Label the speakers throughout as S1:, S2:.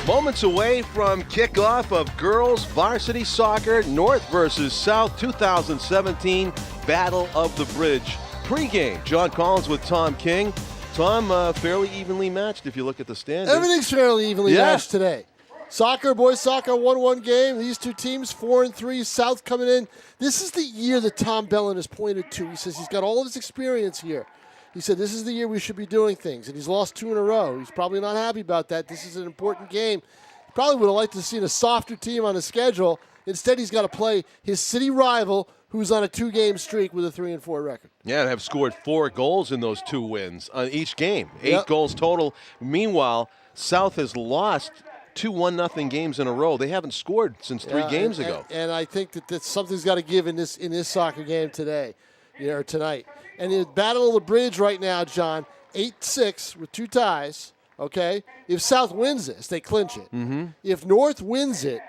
S1: Moments away from kickoff of girls varsity soccer, North versus South 2017 Battle of the Bridge. Pre-game, John Collins with Tom King. Tom, fairly evenly matched if you look at the standings.
S2: Everything's fairly evenly matched today. Soccer, boys soccer, 1-1 game. These two teams, 4-3. South coming in. This is the year that Tom Bellin has pointed to. He says he's got all of his experience here. He said this is the year we should be doing things, and he's lost 2 in a row. He's probably not happy about that. This is an important game. He probably would have liked to have seen a softer team on the schedule. Instead, he's got to play his city rival, who's on a 2-game streak with a 3-4 record.
S1: Yeah, and have scored 4 goals in those 2 wins on each game. 8 goals total. Meanwhile, South has lost 2 1-0 games in a row. They haven't scored since 3 games ago.
S2: And I think that something's got to give in this soccer game today, or tonight. And the Battle of the Bridge right now, John, 8-6 with 2 ties. Okay, if South wins this, they clinch it.
S1: Mm-hmm.
S2: If North wins it,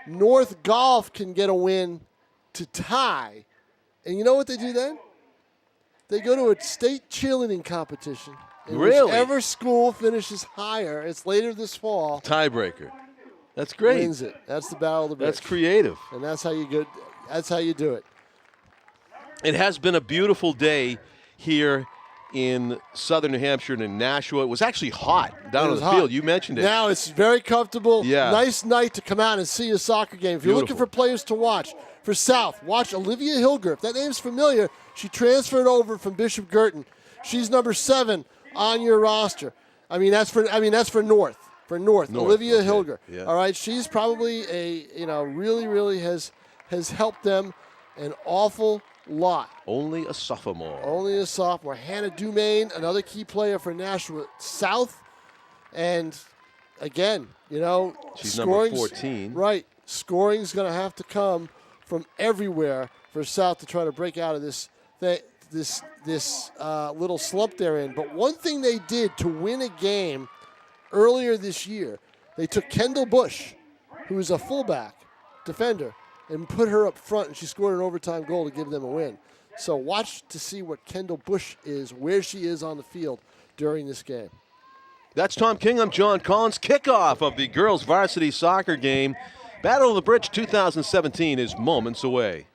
S2: North Golf can get a win to tie. And you know what they do then? They go to a state cheerleading competition.
S1: Really?
S2: Whichever school finishes higher, it's later this fall.
S1: Tiebreaker. That's great.
S2: Wins it. That's the Battle of the Bridge.
S1: That's creative.
S2: And that's how you go. That's how you do it.
S1: It has been a beautiful day here in southern New Hampshire and in Nashua. It was actually hot down on the field. You mentioned it.
S2: Now it's very comfortable.
S1: Yeah.
S2: Nice night to come out and see a soccer game. If you're looking for players to watch, for South, watch Olivia Hilger. If that name's familiar, she transferred over from Bishop Girton. She's number 7 on your roster. That's for North. For North. Olivia Hilger.
S1: Yeah.
S2: All right. She's probably really has helped them an awful lot.
S1: Only a sophomore.
S2: Only a sophomore. Hannah Dumaine, another key player for Nashua South. And again,
S1: she's number 14.
S2: Right. Scoring's going to have to come from everywhere for South to try to break out of this little slump they're in. But one thing they did to win a game earlier this year, they took Kendall Bush, who is a fullback defender, and put her up front, and she scored an overtime goal to give them a win. So watch to see what Kendall Bush is, where she is on the field during this game.
S1: That's Tom King. I'm John Collins. Kickoff of the girls varsity soccer game. Battle of the Bridge 2017 is moments away.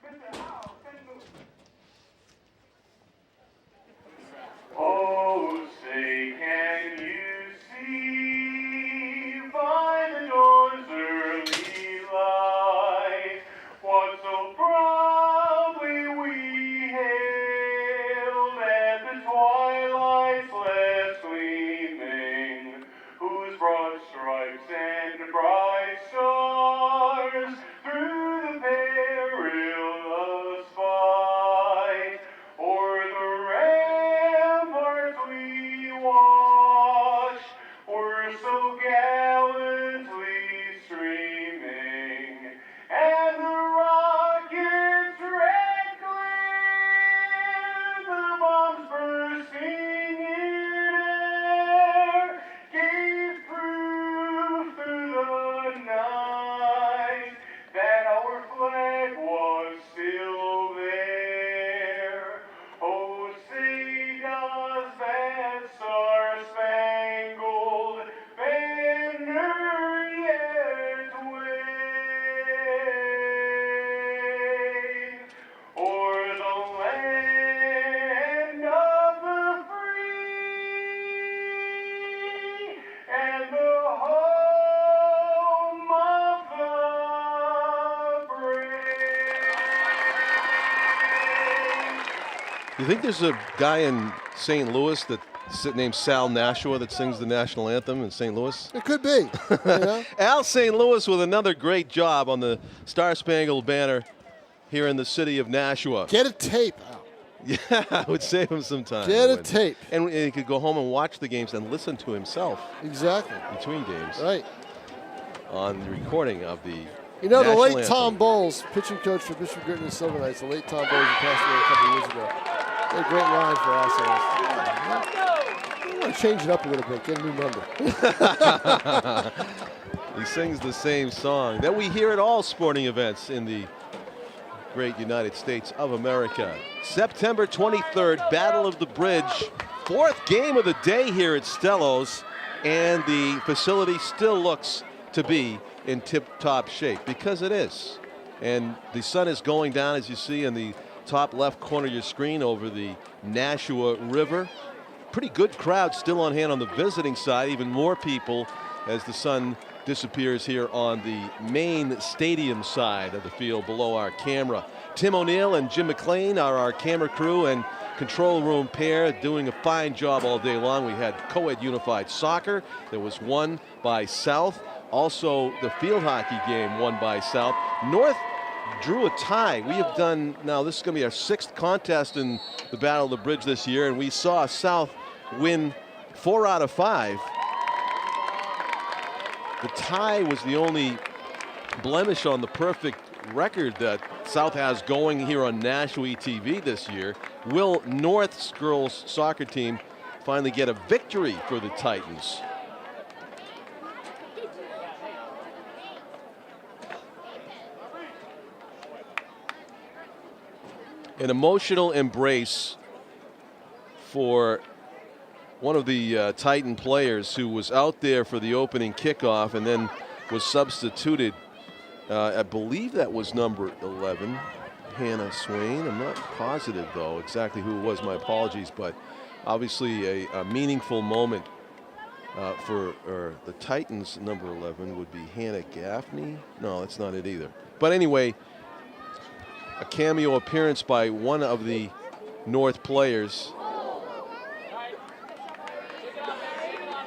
S1: You think there's a guy in St. Louis named Sal Nashua that sings the national anthem in St. Louis?
S2: It could be.
S1: Al St. Louis with another great job on the Star Spangled Banner here in the city of Nashua.
S2: Get a tape out.
S1: Yeah, it would save him some time.
S2: Get a tape.
S1: And he could go home and watch the games and listen to himself.
S2: Exactly.
S1: Between games.
S2: Right.
S1: On the recording of the
S2: the
S1: national
S2: late
S1: anthem.
S2: Tom Bowles, pitching coach for Bishop Girton and Silver Knights, the late Tom Bowles, who passed away a couple of years ago. A great line for us. I want to change it up a little bit, get a new number.
S1: He sings the same song that we hear at all sporting events in the great United States of America. September 23rd, Battle of the Bridge. 4th game of the day here at Stellos. and the facility still looks to be in tip-top shape, because it is. And the sun is going down, as you see in the top left corner of your screen, over the Nashua River. Pretty good crowd still on hand on the visiting side. Even more people as the sun disappears here on the main stadium side of the field below our camera. Tim O'Neill and Jim McLean are our camera crew and control room pair, doing a fine job all day long. We had co-ed unified soccer. There was won by South. Also, the field hockey game won by South. North drew a tie. We have done, now this is going to be our 6th contest in the Battle of the Bridge this year, and we saw South win 4 out of 5. The tie was the only blemish on the perfect record that South has going here on NashuaETV this year. Will North's girls soccer team finally get a victory for the Titans? An emotional embrace for one of the Titan players who was out there for the opening kickoff and then was substituted. I believe that was number 11, Hannah Swain. I'm not positive, though, exactly who it was. My apologies, but obviously a meaningful moment for the Titans. Number 11 would be Hannah Gaffney. No, that's not it either. But anyway, a cameo appearance by one of the North players.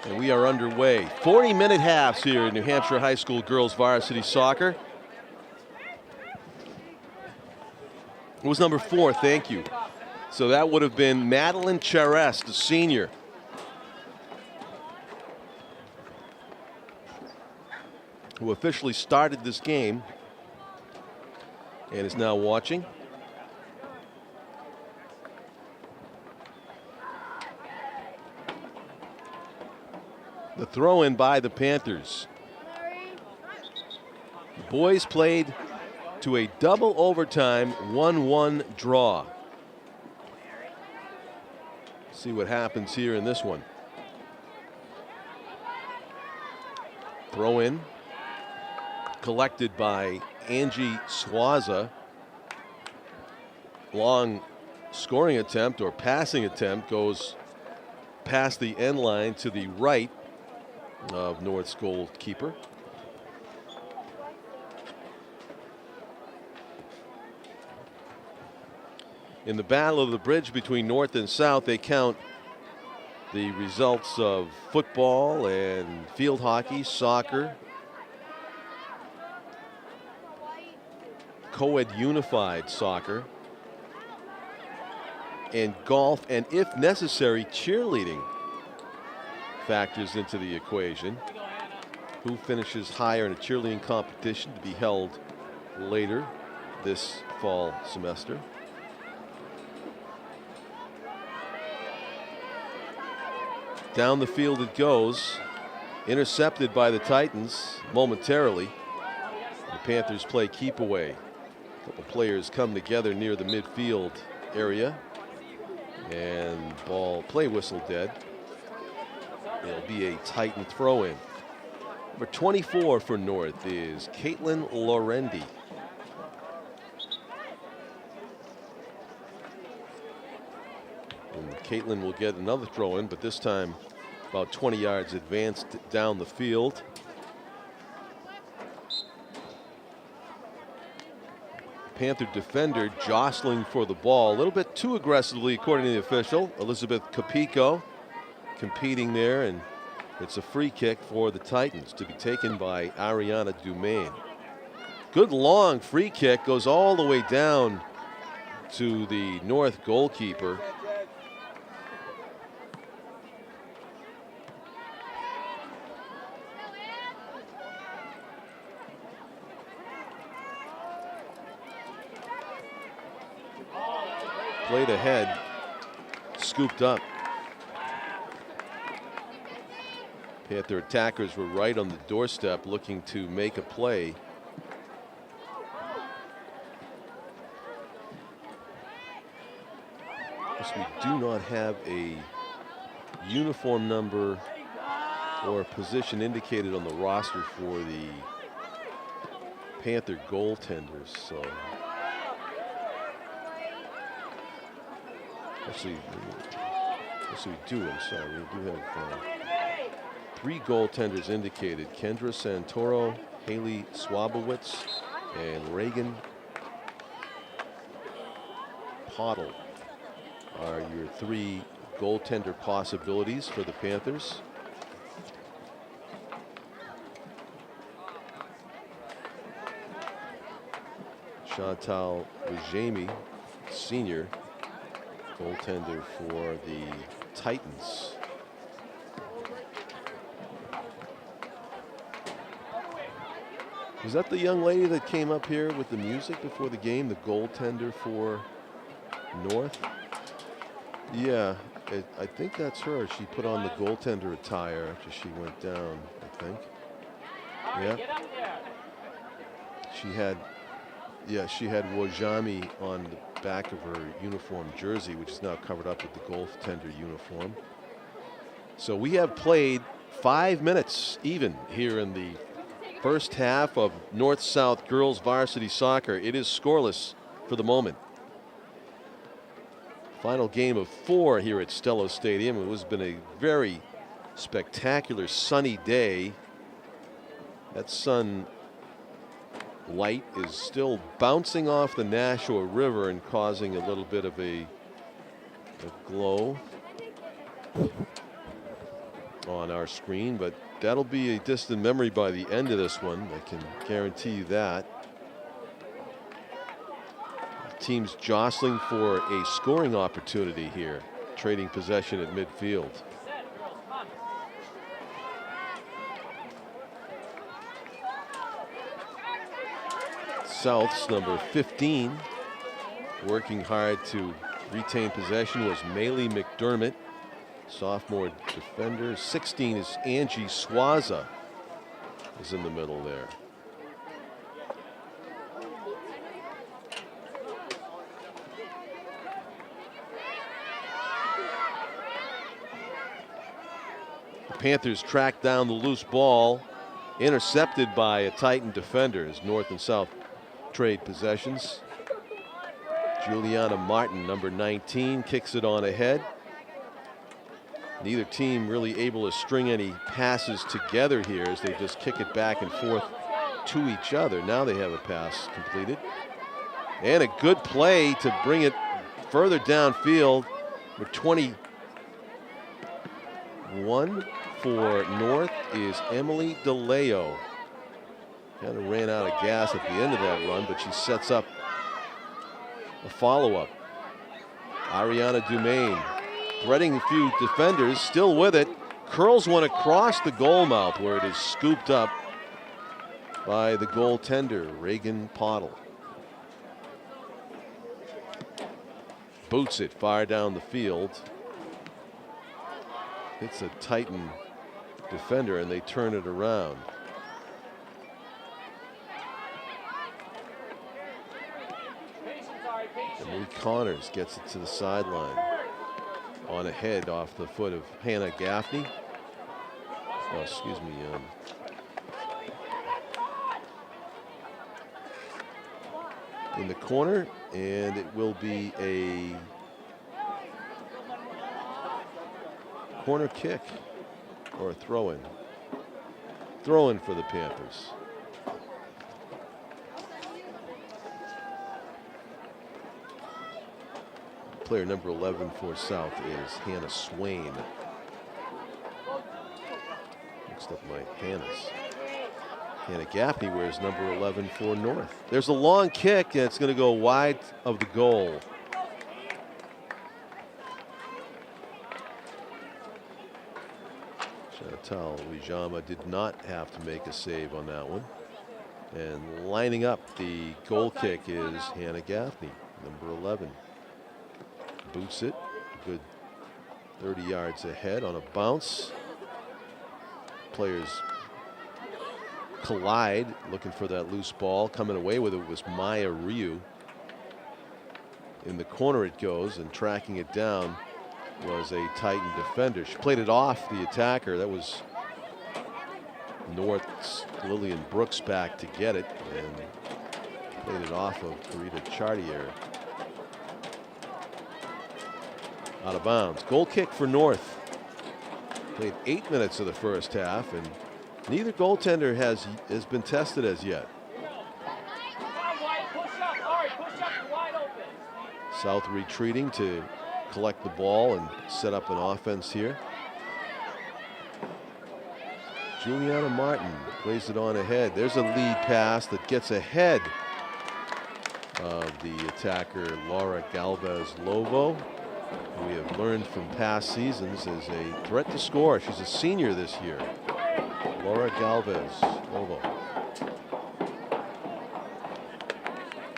S1: And we are underway. 40-minute halves here in New Hampshire High School girls varsity soccer. It was number 4, thank you. So that would have been Madeline Charest, the senior. Who officially started this game and is now watching. The throw in by the Panthers. The boys played to a double overtime 1-1 draw. See what happens here in this one. Throw in collected by Angie Swaza. Long scoring attempt or passing attempt goes past the end line to the right of North's goalkeeper. In the battle of the bridge between North and South, they count the results of football and field hockey, soccer, co-ed unified soccer, and golf, and if necessary, cheerleading factors into the equation. Who finishes higher in a cheerleading competition to be held later this fall semester. Down the field it goes, intercepted by the Titans momentarily. The Panthers play keep away. A couple players come together near the midfield area, and play whistle dead. It'll be a Titan throw in. Number 24 for North is Caitlin Lorendi. And Caitlin will get another throw in, but this time about 20 yards advanced down the field. Panther defender jostling for the ball a little bit too aggressively, according to the official. Elizabeth Capico competing there, and it's a free kick for the Titans to be taken by Ariana Dumaine. Good long free kick, goes all the way down to the North goalkeeper. Played ahead, scooped up. Panther attackers were right on the doorstep looking to make a play. We do not have a uniform number or position indicated on the roster for the Panther goaltenders. So actually, we do. I'm sorry, we do have 3 goaltenders indicated: Kendra Santoro, Haley Swabowitz, and Reagan Pottle are your 3 goaltender possibilities for the Panthers. Chantal Bujemi, senior goaltender for the Titans. Was that the young lady that came up here with the music before the game, the goaltender for North? Yeah, I think that's her. She put on the goaltender attire after she went down, I think. Yeah. She had Wajami on the back of her uniform jersey, which is now covered up with the goaltender uniform. So we have played 5 minutes even here in the first half of North-South girls varsity soccer. It is scoreless for the moment. Final game of 4 here at Stellos Stadium. It has been a very spectacular sunny day. That sun light is still bouncing off the Nashua River and causing a little bit of a glow on our screen, but that'll be a distant memory by the end of this one. I can guarantee you that. Teams jostling for a scoring opportunity here, trading possession at midfield. South's number 15, working hard to retain possession, was Maylee McDermott, sophomore defender. 16 is Angie Swaza, is in the middle there. The Panthers track down the loose ball, intercepted by a Titan defender as North and South trade possessions. Juliana Martin, number 19, kicks it on ahead. Neither team really able to string any passes together here as they just kick it back and forth to each other. Now they have a pass completed. And a good play to bring it further downfield. With 21 for North is Emily DeLeo. Kind of ran out of gas at the end of that run, but she sets up a follow-up. Ariana Dumaine threading a few defenders, still with it. Curls one across the goal mouth where it is scooped up by the goaltender, Reagan Pottle. Boots it far down the field. Hits a Titan defender and they turn it around. Marie Connors gets it to the sideline. On ahead off the foot of Hannah Gaffney. Oh, excuse me. In the corner, and it will be a corner kick or a throw-in. Throw-in for the Panthers. Player number 11 for South is Hannah Swain. Mixed up my Hannahs. Hannah Gaffney wears number 11 for North. There's a long kick, and it's going to go wide of the goal. Chantal Wijama did not have to make a save on that one. And lining up the goal kick is Hannah Gaffney, number 11. Boots it, good 30 yards ahead on a bounce. Players collide, looking for that loose ball. Coming away with it was Maya Ryu. In the corner it goes, and tracking it down was a Titan defender. She played it off the attacker. That was North's Lillian Brooks back to get it and played it off of Karita Chartier. Out of bounds. Goal kick for North. Played 8 minutes of the first half, and neither goaltender has been tested as yet. South retreating to collect the ball and set up an offense here. Juliana Martin plays it on ahead. There's a lead pass that gets ahead of the attacker Laura Galvez Lovo, who we have learned from past seasons is a threat to score. She's a senior this year. Laura Galvez Lovo.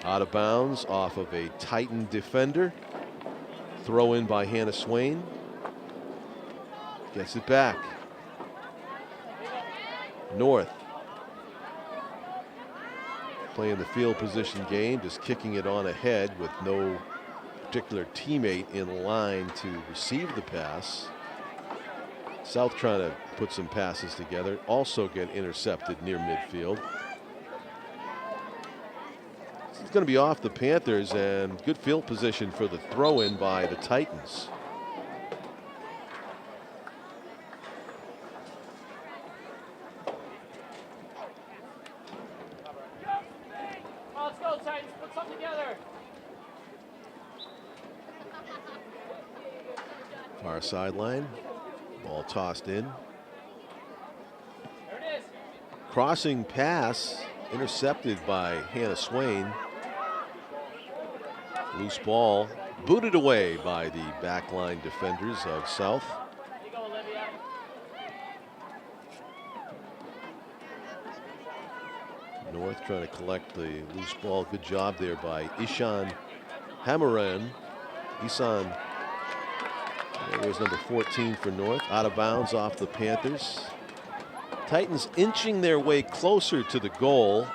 S1: Out of bounds off of a Titan defender. Throw in by Hannah Swain. Gets it back. North playing the field position game, just kicking it on ahead with no particular teammate in line to receive the pass. South trying to put some passes together, also get intercepted near midfield. It's going to be off the Panthers, and good field position for the throw-in by the Titans.
S3: Let's go, Titans. Put something together.
S1: Far sideline. Ball tossed in.
S3: There it is.
S1: Crossing pass intercepted by Hannah Swain. Loose ball booted away by the backline defenders of South.
S3: There you go, Olivia.
S1: North trying to collect the loose ball. Good job there by Ishan Hamaran. Isan, there was number 14 for North. Out of bounds off the Panthers. Titans inching their way closer to the goal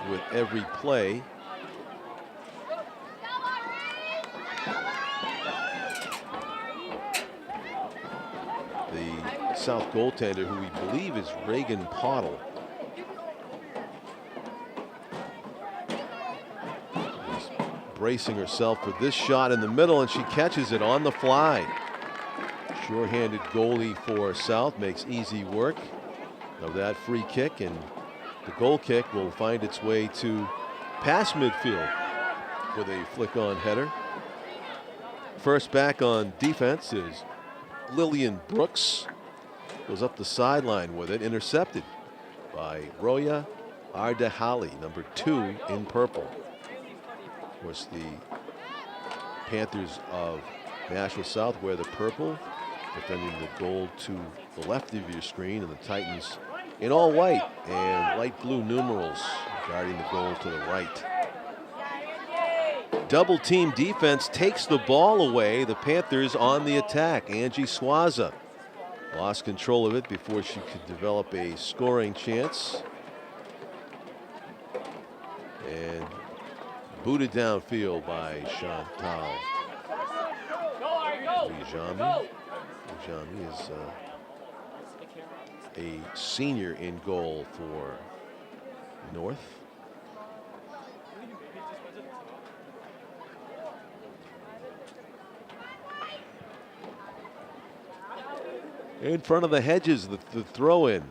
S1: with every play. The South goaltender, who we believe is Reagan Pottle, is bracing herself for this shot in the middle, and she catches it on the fly. Sure-handed goalie for South makes easy work of that free kick, and the goal kick will find its way to past midfield with a flick-on header. First back on defense is Lillian Brooks. Goes up the sideline with it, intercepted by Roya Ardehali, number 2 in purple. Of course, the Panthers of Nashua South wear the purple, defending the goal to the left of your screen, and the Titans in all white and light blue numerals guarding the goal to the right. Double team defense takes the ball away. The Panthers on the attack. Angie Swaza lost control of it before she could develop a scoring chance. And booted downfield by Chantal Ujami. Ujami is a senior in goal for North. In front of the hedges, the throw-in.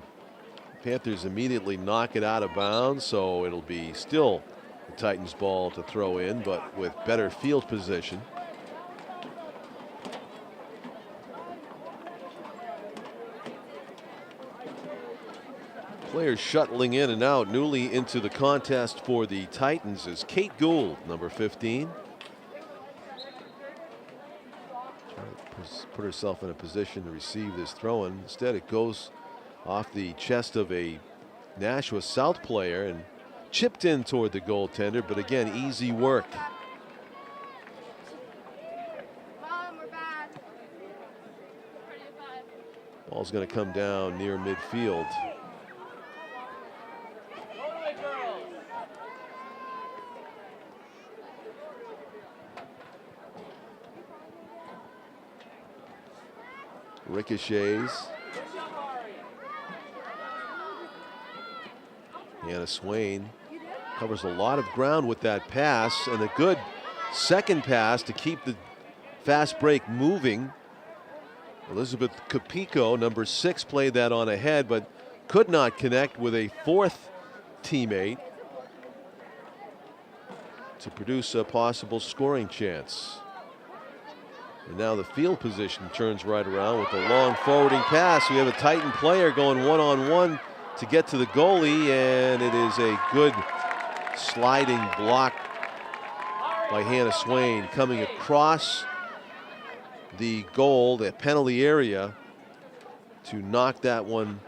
S1: Panthers immediately knock it out of bounds, so it'll be still the Titans' ball to throw in, but with better field position. Players shuttling in and out. Newly into the contest for the Titans is Kate Gould, number 15. Put herself in a position to receive this throw-in. Instead, it goes off the chest of a Nashua South player and chipped in toward the goaltender, but again, easy work. Ball's going to come down near midfield. Ricochets. Hannah Swain covers a lot of ground with that pass, and a good second pass to keep the fast break moving. Elizabeth Capico, number 6, played that on ahead, but could not connect with a fourth teammate to produce a possible scoring chance. And now the field position turns right around with a long forwarding pass. We have a Titan player going one-on-one to get to the goalie, and it is a good sliding block by Hannah Swain coming across the goal, the penalty area, to knock that one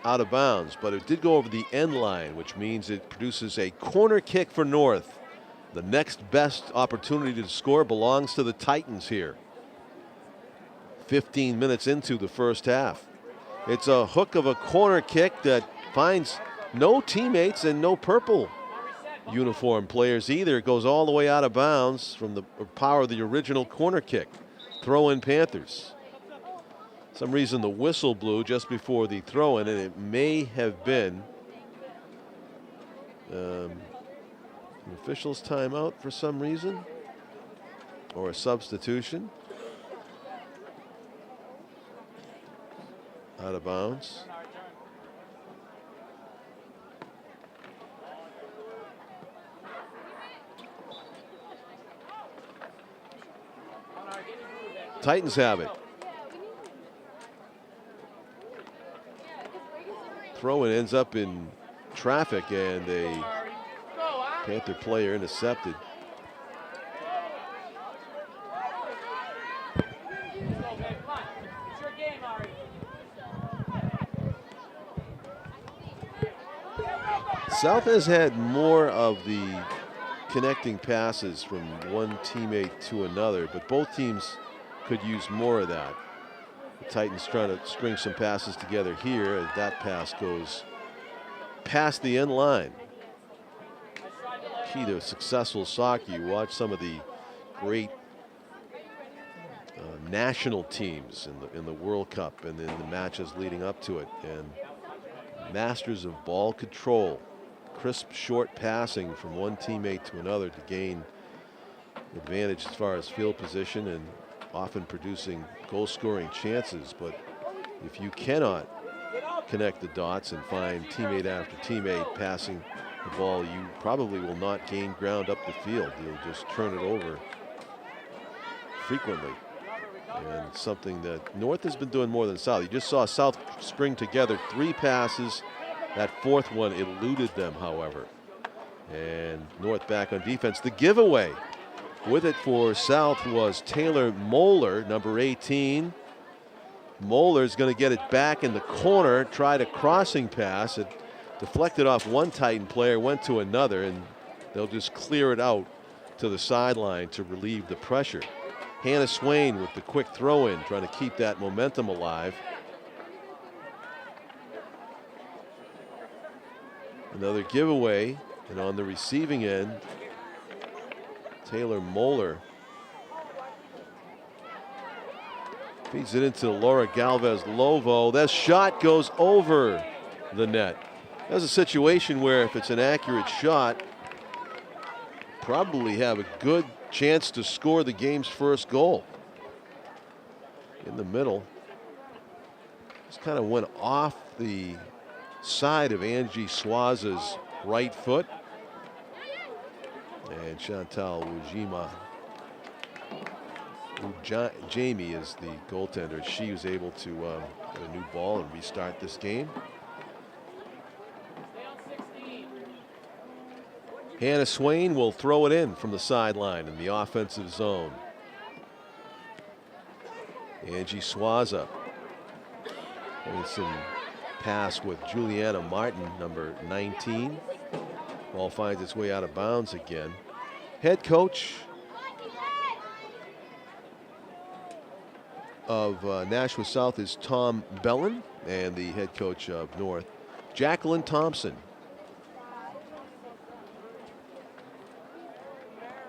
S1: out of bounds. But it did go over the end line, which means it produces a corner kick for North. The next best opportunity to score belongs to the Titans here. 15 minutes into the first half. It's a hook of a corner kick that finds no teammates and no purple uniform players either. It goes all the way out of bounds from the power of the original corner kick. Throw in Panthers. Some reason the whistle blew just before the throw in, and it may have been an official's timeout for some reason, or a substitution. Out of bounds. Titans have it. Throw-in ends up in traffic, and a Panther player intercepted. South has had more of the connecting passes from one teammate to another, but both teams could use more of that. The Titans trying to string some passes together here, as that pass goes past the end line. Key to successful soccer, you watch some of the great national teams in the World Cup and in the matches leading up to it, and masters of ball control, crisp short passing from one teammate to another to gain advantage as far as field position, and often producing goal-scoring chances. But if you cannot connect the dots and find teammate after teammate passing the ball, you probably will not gain ground up the field. You'll just turn it over frequently. And something that North has been doing more than South. You just saw South string together 3 passes. That fourth one eluded them, however. And North back on defense. The giveaway with it for South was Taylor Moeller, number 18. Moeller's going to get it back in the corner, tried a crossing pass. It deflected off one Titan player, went to another, and they'll just clear it out to the sideline to relieve the pressure. Hannah Swain with the quick throw in, trying to keep that momentum alive. Another giveaway, and on the receiving end, Taylor Moeller feeds it into Laura Galvez-Lovo. That shot goes over the net. That's a situation where if it's an accurate shot, probably have a good chance to score the game's first goal. In the middle. Just kind of went off the side of Angie Swaza's right foot. And Chantal Jamie is the goaltender. She was able to get a new ball and restart this game. Hannah Swain will throw it in from the sideline in the offensive zone. Angie Swaza. And some pass with Juliana Martin, number 19. Ball finds its way out of bounds again. Head coach of Nashua South is Tom Bellin, and the head coach of North, Jacqueline Thompson.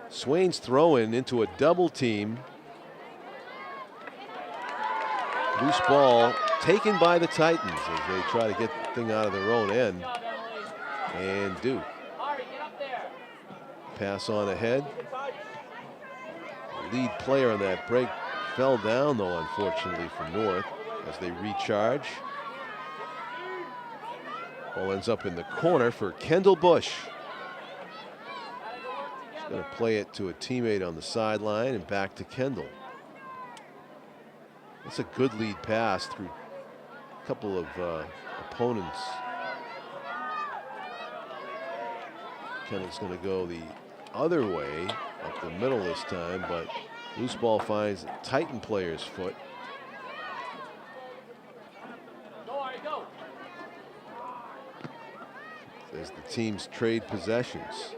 S1: Swain's throw-in into a double team. Loose ball taken by the Titans as they try to get the thing out of their own end. And do.
S3: Ari, get up there.
S1: Pass on ahead. Lead player on that break fell down, though, unfortunately, for North as they recharge. Ball ends up in the corner for Kendall Bush. He's going to play it to a teammate on the sideline and back to Kendall. That's a good lead pass through a couple of opponents. Kendall's going to go the other way up the middle this time, but loose ball finds the Titan player's foot. As the teams trade possessions.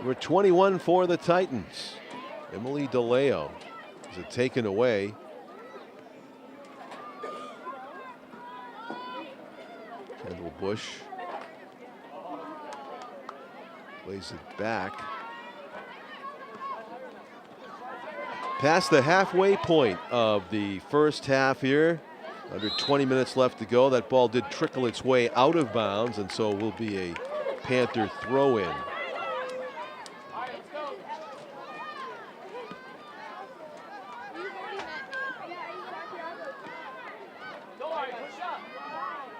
S1: We're 21 for the Titans. Emily DeLeo is it taken away. Kendall Bush plays it back. Past the halfway point of the first half here. Under 20 minutes left to go. That ball did trickle its way out of bounds, and so will be a Panther throw-in.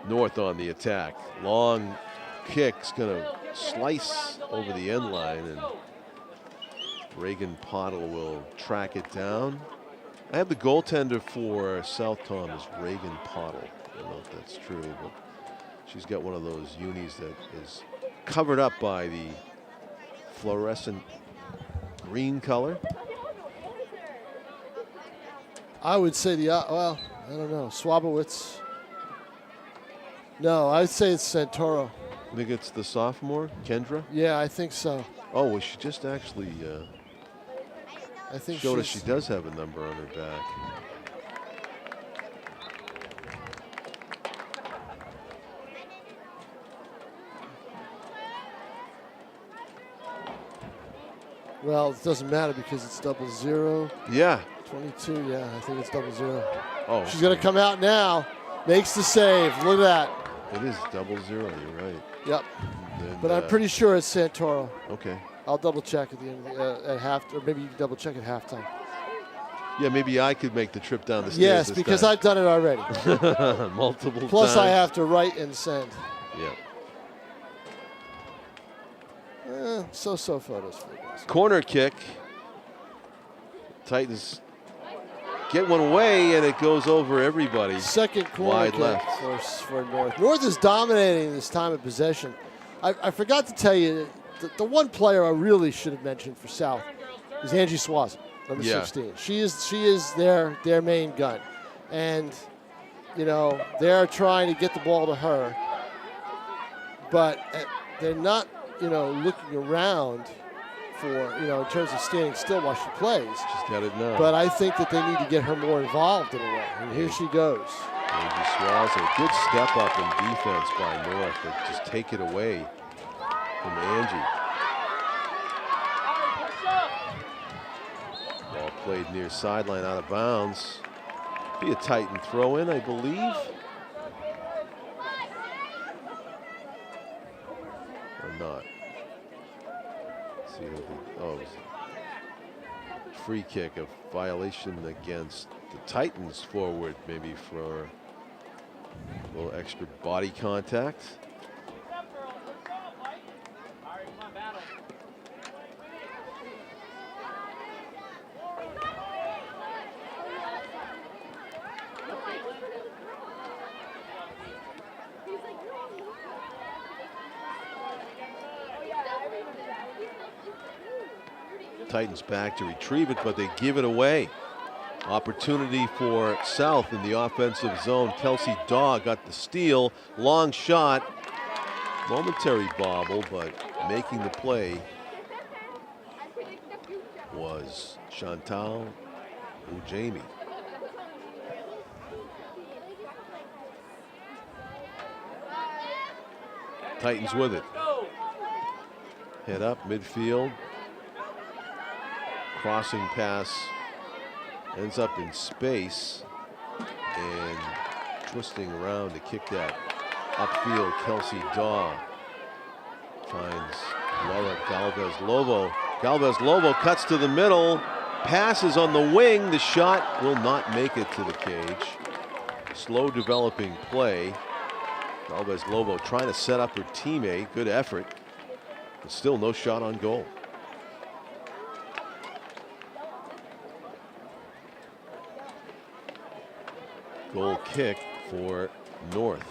S1: North on the attack. Long kick's gonna slice over the end line, and Reagan Pottle will track it down. I have the goaltender for South Tom is Reagan Pottle. I don't know if that's true, but she's got one of those unis that is covered up by the fluorescent green color.
S2: I would say well, I don't know, Swabowitz. No, I'd say it's Santoro.
S1: I think it's the sophomore, Kendra.
S2: Yeah, I think so.
S1: Oh, well, she just actually
S2: I think
S1: showed us she does have a number on her back.
S2: Well, it doesn't matter because it's 00.
S1: Yeah.
S2: 22, yeah, I think it's 00.
S1: Oh.
S2: She's going to come out now. Makes the save. Look at that.
S1: It is 00, you're right.
S2: Yep.
S1: Then,
S2: but I'm pretty sure it's Santoro.
S1: Okay.
S2: I'll double check at the end at half, or maybe you can double check at halftime.
S1: Yeah, maybe I could make the trip down the stairs.
S2: Yes, because I've done it already.
S1: Multiple times.
S2: Plus, I have to write and send.
S1: Yeah.
S2: So photos for you guys.
S1: Corner kick. Titans get one away, and it goes over everybody.
S2: Second corner
S1: wide
S2: kick
S1: left
S2: for North. North is dominating this time of possession. I forgot to tell you, the one player I really should have mentioned for South is Angie Swazik, number 16. She is their main gun, and you know they're trying to get the ball to her, but they're not looking around for in terms of standing still while she plays.
S1: She's got it now.
S2: But I think that they need to get her more involved in a way. And here she goes.
S1: Angie Swazik, good step up in defense by North, but just take it away from Angie. Ball played near sideline, out of bounds. Be a Titan throw-in, I believe. Or not. Let's see. Oh, it was a free kick, a violation against the Titans forward, maybe for a little extra body contact. Titans back to retrieve it, but they give it away. Opportunity for South in the offensive zone. Kelsey Daw got the steal. Long shot. Momentary bobble, but making the play was Chantal Ujami. Titans with it. Head up midfield. crossing pass ends up in space, and twisting around to kick that upfield, Kelsey Daw finds Laura Galvez-Lobo. Galvez-Lobo cuts to the middle, passes on the wing. The shot will not make it to the cage. Slow developing play. Galvez-Lobo trying to set up her teammate. Good effort, but still no shot on goal. Goal kick for North.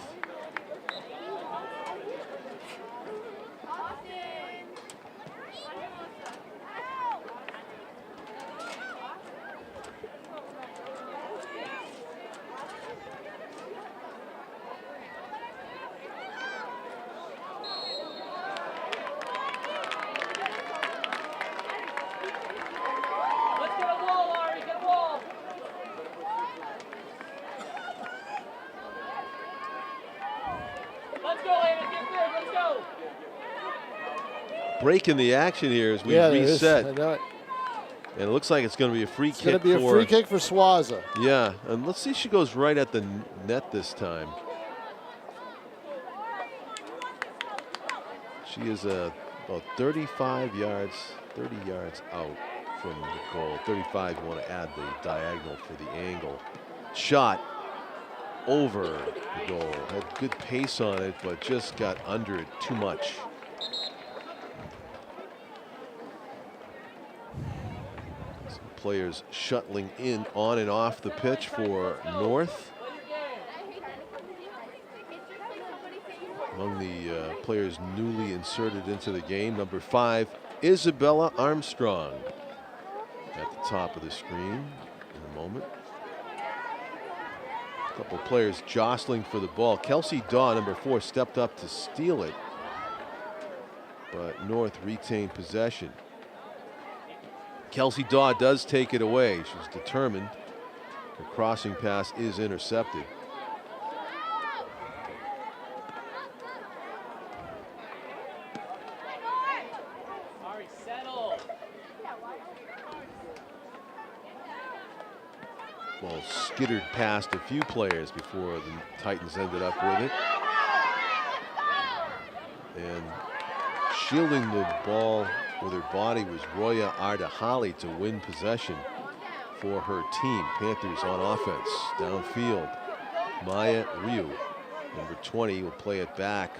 S1: Breaking the action here as we reset.
S2: I know it.
S1: And it looks like it's going to be a free kick.
S2: It's going to be a free kick for Swaza.
S1: Yeah, and let's see if she goes right at the net this time. She is about 35 yards, 30 yards out from the goal. 35, you want to add the diagonal for the angle. Shot over the goal. Had good pace on it, but just got under it too much. Players shuttling in on and off the pitch for North. Among the players newly inserted into the game, number 5, Isabella Armstrong, at the top of the screen in a moment. A couple of players jostling for the ball. Kelsey Daw, number 4, stepped up to steal it, but North retained possession. Kelsey Daw does take it away. She's determined. Her crossing pass is intercepted. Ball skittered past a few players before the Titans ended up with it. And shielding the ball with her body was Roya Ardahali to win possession for her team. Panthers on offense, downfield. Maya Ryu, number 20, will play it back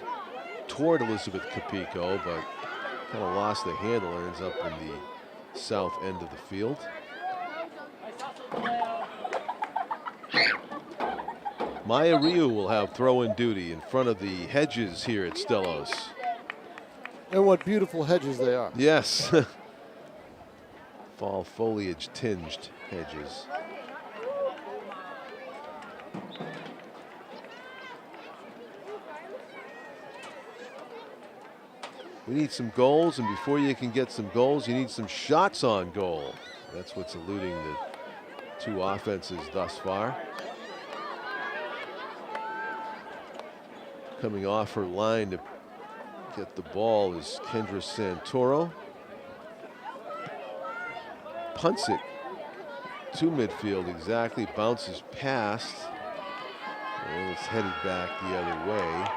S1: toward Elizabeth Capico, but kind of lost the handle and ends up in the south end of the field. Maya Ryu will have throw-in duty in front of the hedges here at Stellos.
S2: And what beautiful hedges they are.
S1: Yes. Fall foliage tinged hedges. We need some goals, and before you can get some goals, you need some shots on goal. That's what's eluding the two offenses thus far. Coming off her line to get the ball is Kendra Santoro. Punts it to midfield exactly, bounces past, and it's headed back the other way.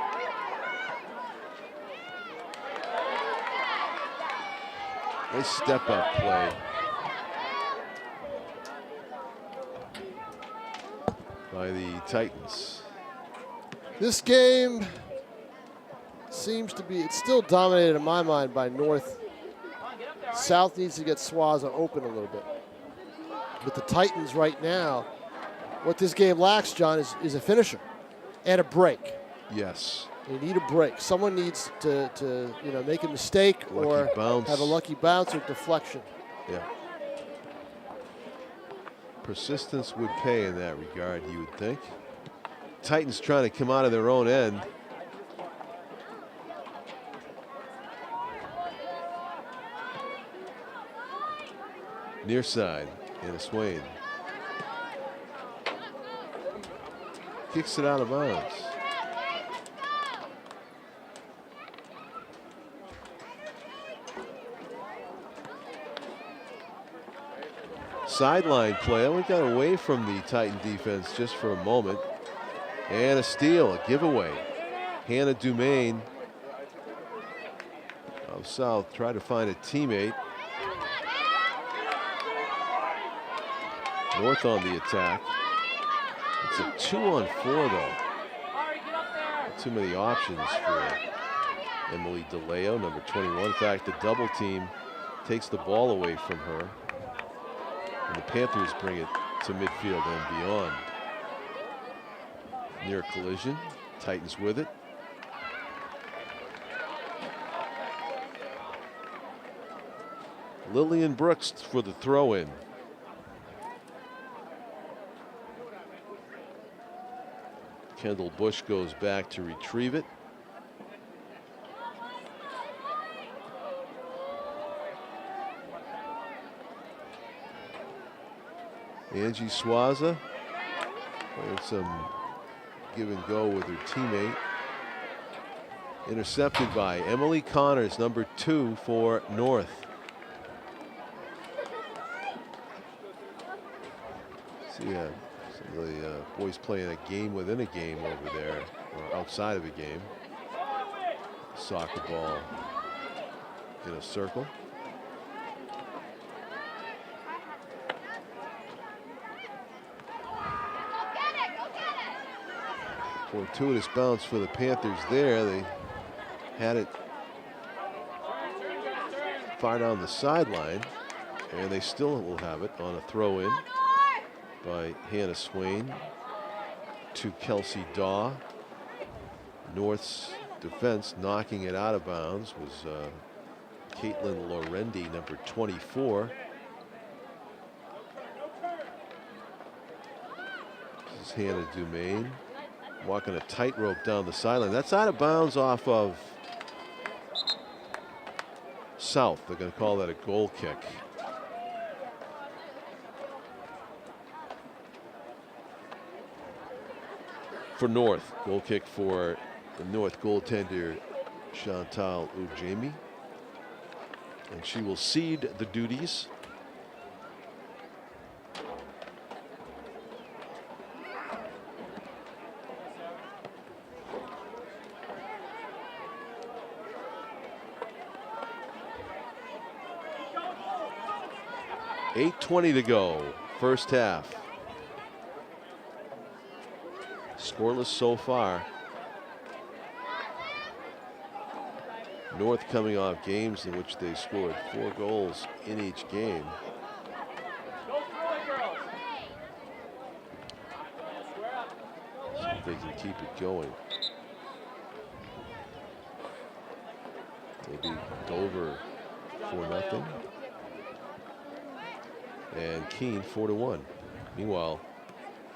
S1: Nice step up play. By the Titans.
S2: This game seems to be, it's still dominated in my mind by North. South needs to get Swaza open a little bit. But the Titans right now, what this game lacks, John, is a finisher and a break.
S1: Yes.
S2: They need a break. Someone needs to make a mistake or have a lucky bounce or deflection.
S1: Yeah. Persistence would pay in that regard, you would think. Titans trying to come out of their own end. Near side, Anna Swain. Kicks it out of bounds. sideline play. We got away from the Titan defense just for a moment. And a steal, a giveaway. Hannah Dumaine of South tried to find a teammate. North on the attack. It's a 2-on-4 though. Not too many options for Emily DeLeo, number 21. In fact, the double team takes the ball away from her. And the Panthers bring it to midfield and beyond. Near collision, Titans with it. Lillian Brooks for the throw-in. Kendall Bush goes back to retrieve it. Angie Swaza playing some give and go with her teammate. Intercepted by Emily Connors, number 2 for North. See, some of the boys playing a game within a game over there, or outside of a game. Soccer ball in a circle. Fortuitous bounce for the Panthers there. They had it far down the sideline, and they still will have it on a throw-in by Hannah Swain to Kelsey Daw. North's defense knocking it out of bounds was Caitlin Lorendi, number 24. This is Hannah Dumaine walking a tightrope down the sideline. That's out of bounds off of South. They're going to call that a goal kick. For North, goal kick for the North goaltender Chantal Ujemi, and she will cede the duties. .8:20 to go, first half. Scoreless so far. North coming off games in which they scored 4 goals in each game. See if they can keep it going. Maybe Dover 4-0. And Keene 4-1. Meanwhile,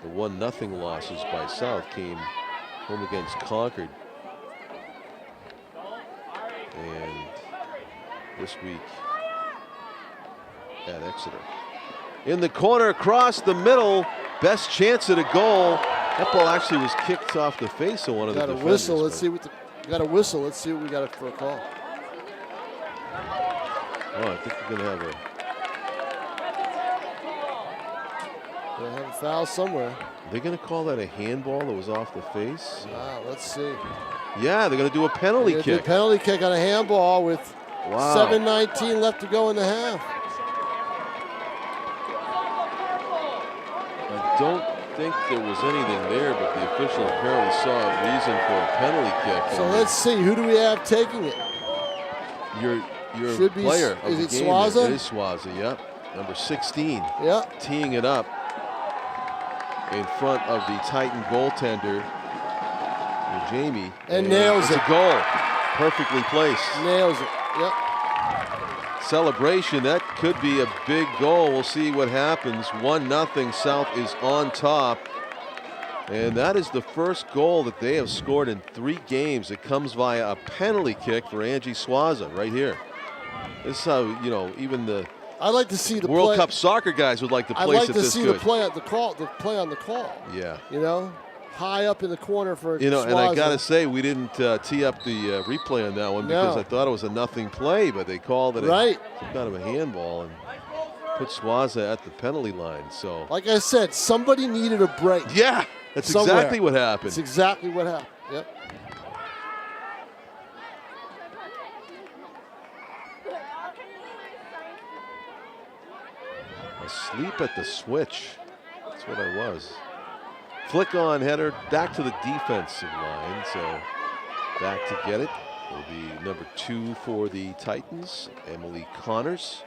S1: the 1-0 losses by South came home against Concord. And this week at Exeter. In the corner, across the middle, best chance at a goal. That ball actually was kicked off the face of one of the defenders.
S2: Whistle. Let's see what got a whistle. Let's see what we got for a call.
S1: Oh, I think we're gonna have a.
S2: They have a foul somewhere.
S1: They're going to call that a handball that was off the face?
S2: Let's see.
S1: Yeah, they're going to do a penalty kick.
S2: Do a penalty kick on a handball with 7:19 left to go in the half.
S1: I don't think there was anything there, but the official apparently saw a reason for a penalty kick.
S2: So let's see. Who do we have taking it?
S1: Your
S2: Should be,
S1: player of
S2: is
S1: the
S2: it
S1: game.
S2: Swaza?
S1: It is Swaza, yep. Number 16.
S2: Yep.
S1: Teeing it up in front of the Titan goaltender, Jamie.
S2: And nails it.
S1: It's a goal. Perfectly placed.
S2: Nails it. Yep.
S1: Celebration. That could be a big goal. We'll see what happens. 1-0. South is on top. And that is the first goal that they have scored in 3 games. It comes via a penalty kick for Angie Swaza right here. This is how, you know, even the
S2: I'd like to see the
S1: World Cup soccer guys would like to place it this good.
S2: I'd like to see the play at the call, the play on the call.
S1: Yeah.
S2: You know, high up in the corner for
S1: You know,
S2: Swaza.
S1: and I got to say, we didn't tee up the replay on that one because I thought it was a nothing play, but they called it some kind of a handball. And put Swaza at the penalty line. So,
S2: like I said, somebody needed a break.
S1: yeah, that's
S2: somewhere.
S1: exactly what happened.
S2: That's exactly what happened. Yep.
S1: Asleep at the switch. That's what I was. Flick on header back to the defensive line. So back to get it will be number 2 for the Titans, Emily Connors.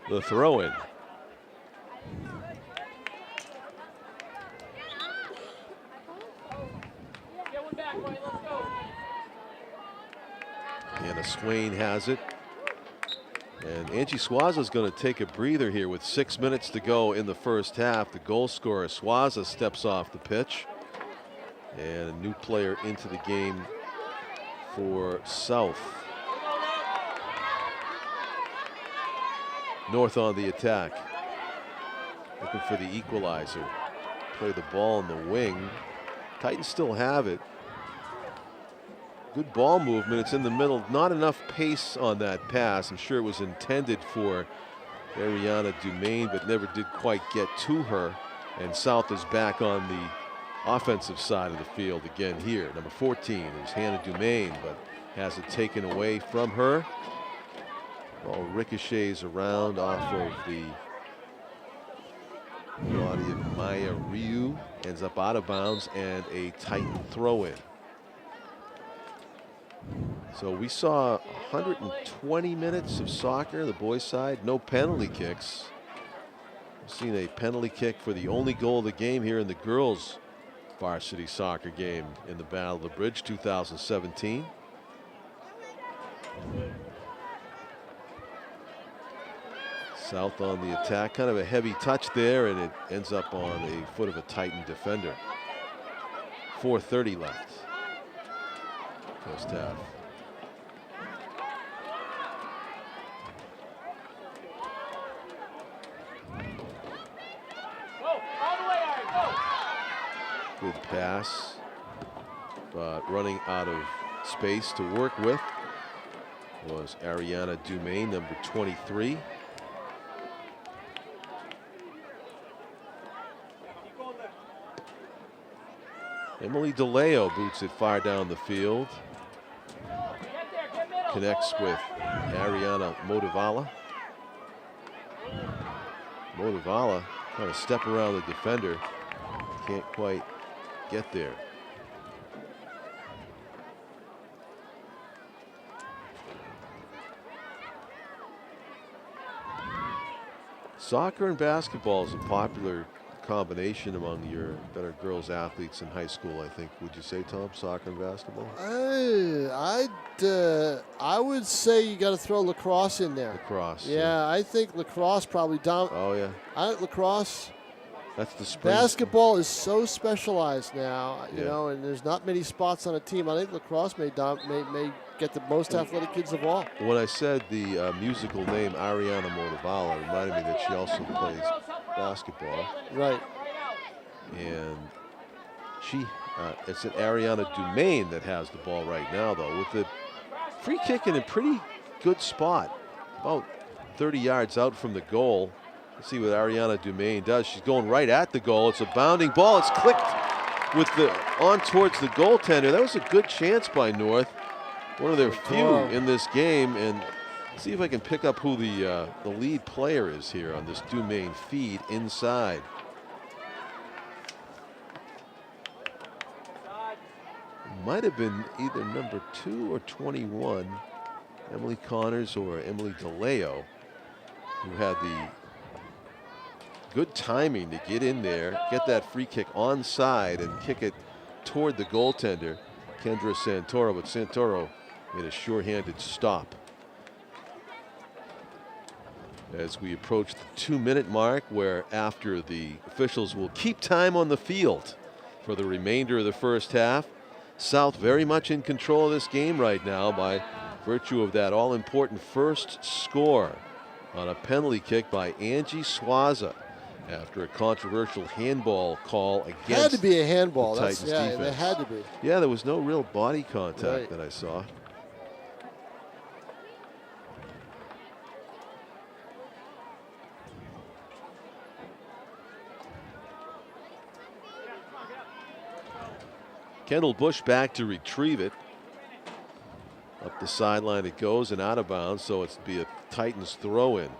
S1: The throw-in. Anna Swain has it. And Angie Swaza is going to take a breather here with 6 minutes to go in the first half. The goal scorer, Swaza, steps off the pitch. And a new player into the game for South. North on the attack. Looking for the equalizer. Play the ball in the wing. Titans still have it. Good ball movement. It's in the middle. Not enough pace on that pass. I'm sure it was intended for Ariana Dumaine, but never did quite get to her. And South is back on the offensive side of the field again here. Number 14 is Hannah Dumaine, but has it taken away from her. Ball ricochets around off of the body of Maya Ryu. Ends up out of bounds and a Titan throw-in. So we saw 120 minutes of soccer, the boys' side, no penalty kicks. We've seen a penalty kick for the only goal of the game here in the girls' varsity soccer game in the Battle of the Bridge 2017. South on the attack, kind of a heavy touch there, and it ends up on a foot of a Titan defender. 4:30 left. First half. Good pass, but running out of space to work with was Ariana Dumaine, number 23. Emily DeLeo boots it far down the field. Connects with Ariana Motivala. Motivala trying to step around the defender. Can't quite get there. Soccer and basketball is a popular combination among your better girls athletes in high school, I think. Would you say, Tom, soccer and basketball?
S2: I would say you got to throw lacrosse in there.
S1: Lacrosse.
S2: Yeah, I think lacrosse probably down.
S1: Oh yeah.
S2: Lacrosse.
S1: That's the spring.
S2: Basketball is so specialized now, you
S1: Yeah.
S2: know, and there's not many spots on a team. I think lacrosse may get the most athletic kids of all.
S1: When I said the musical name Ariana Motivala, it reminded me that she also plays basketball.
S2: Right.
S1: And she, it's an Ariana Dumaine that has the ball right now, though, with the free kick in a pretty good spot, about 30 yards out from the goal. Let's see what Ariana Dumaine does. She's going right at the goal. It's a bounding ball. It's clicked with the on towards the goaltender. That was a good chance by North. One of their few in this game. And see if I can pick up who the lead player is here on this Dumaine feed inside. Might have been either number 2 or 21, Emily Connors or Emily DeLeo, who had the good timing to get in there, get that free kick onside and kick it toward the goaltender, Kendra Santoro, but Santoro made a sure-handed stop. As we approach the 2-minute mark, where after the officials will keep time on the field for the remainder of the first half. South very much in control of this game right now by virtue of that all-important first score on a penalty kick by Angie Swaza. after a controversial handball call against.
S2: Had to be a handball.
S1: The Titans
S2: yeah,
S1: defense.
S2: it had to be.
S1: Yeah, there was no real body contact
S2: Right.
S1: that I saw. Kendall Bush back to retrieve it. Up the sideline it goes and out of bounds, so it's be a Titans throw in.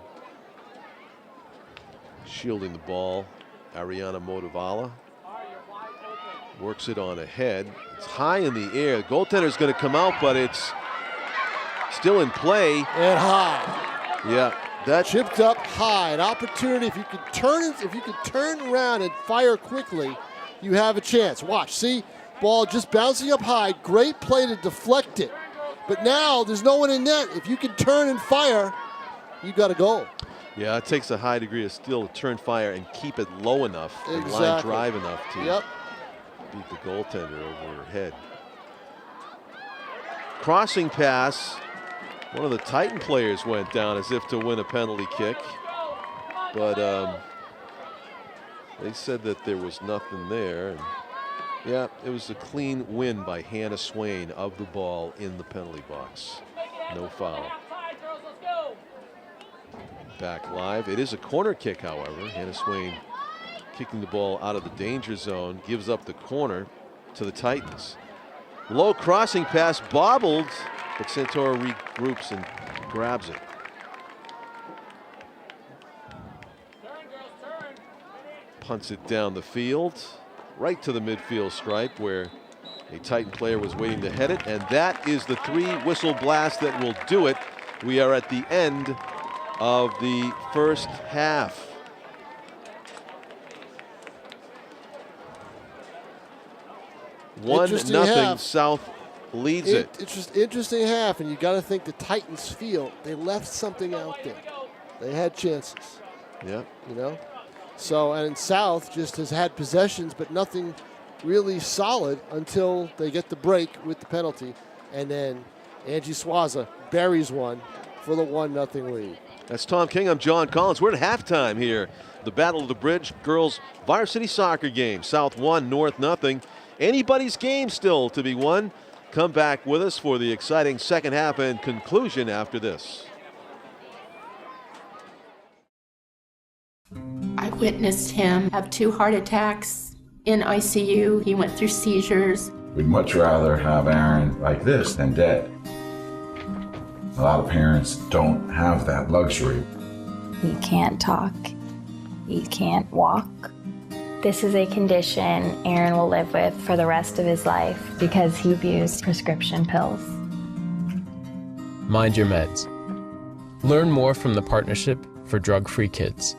S1: Shielding the ball, Ariana Motivala works it on ahead. It's high in the air. The goaltender's going to come out, but it's still in play.
S2: And high.
S1: Yeah, that
S2: Chipped up high. An opportunity. If you could turn around and fire quickly, you have a chance. Watch. See, ball just bouncing up high. Great play to deflect it. But now there's no one in net. If you can turn and fire, you got a goal.
S1: Yeah, it takes a high degree of skill to turn fire and keep it low enough, and line drive enough to beat the goaltender over her head. Crossing pass. One of the Titan players went down as if to win a penalty kick, but they said that there was nothing there. And yeah, it was a clean win by Hannah Swain of the ball in the penalty box. No foul. Back live. It is a corner kick, however. Hannah Swain kicking the ball out of the danger zone, gives up the corner to the Titans. Low crossing pass bobbled, but Santora regroups and grabs it. Punts it down the field, right to the midfield stripe where a Titan player was waiting to head it, and that is the 3-whistle blast that will do it. We are at the end of the first half. One nothing. South leads it.
S2: It's just interesting half, and you got to think the Titans feel they left something out there. They had chances.
S1: Yeah.
S2: You know. So, and South just has had possessions, but nothing really solid until they get the break with the penalty, and then Angie Swaza buries one for the 1-0 lead.
S1: That's Tom King. I'm John Collins. We're at halftime here. The Battle of the Bridge girls varsity soccer game. South 1, North 0. Anybody's game still to be won. Come back with us for the exciting second half and conclusion after this.
S4: I witnessed him have 2 heart attacks in ICU. He went through seizures.
S5: We'd much rather have Aaron like this than dead. A lot of parents don't have that luxury.
S6: He can't talk. He can't walk. This is a condition Aaron will live with for the rest of his life because he abused prescription pills.
S7: Mind your meds. Learn more from the Partnership for Drug-Free Kids.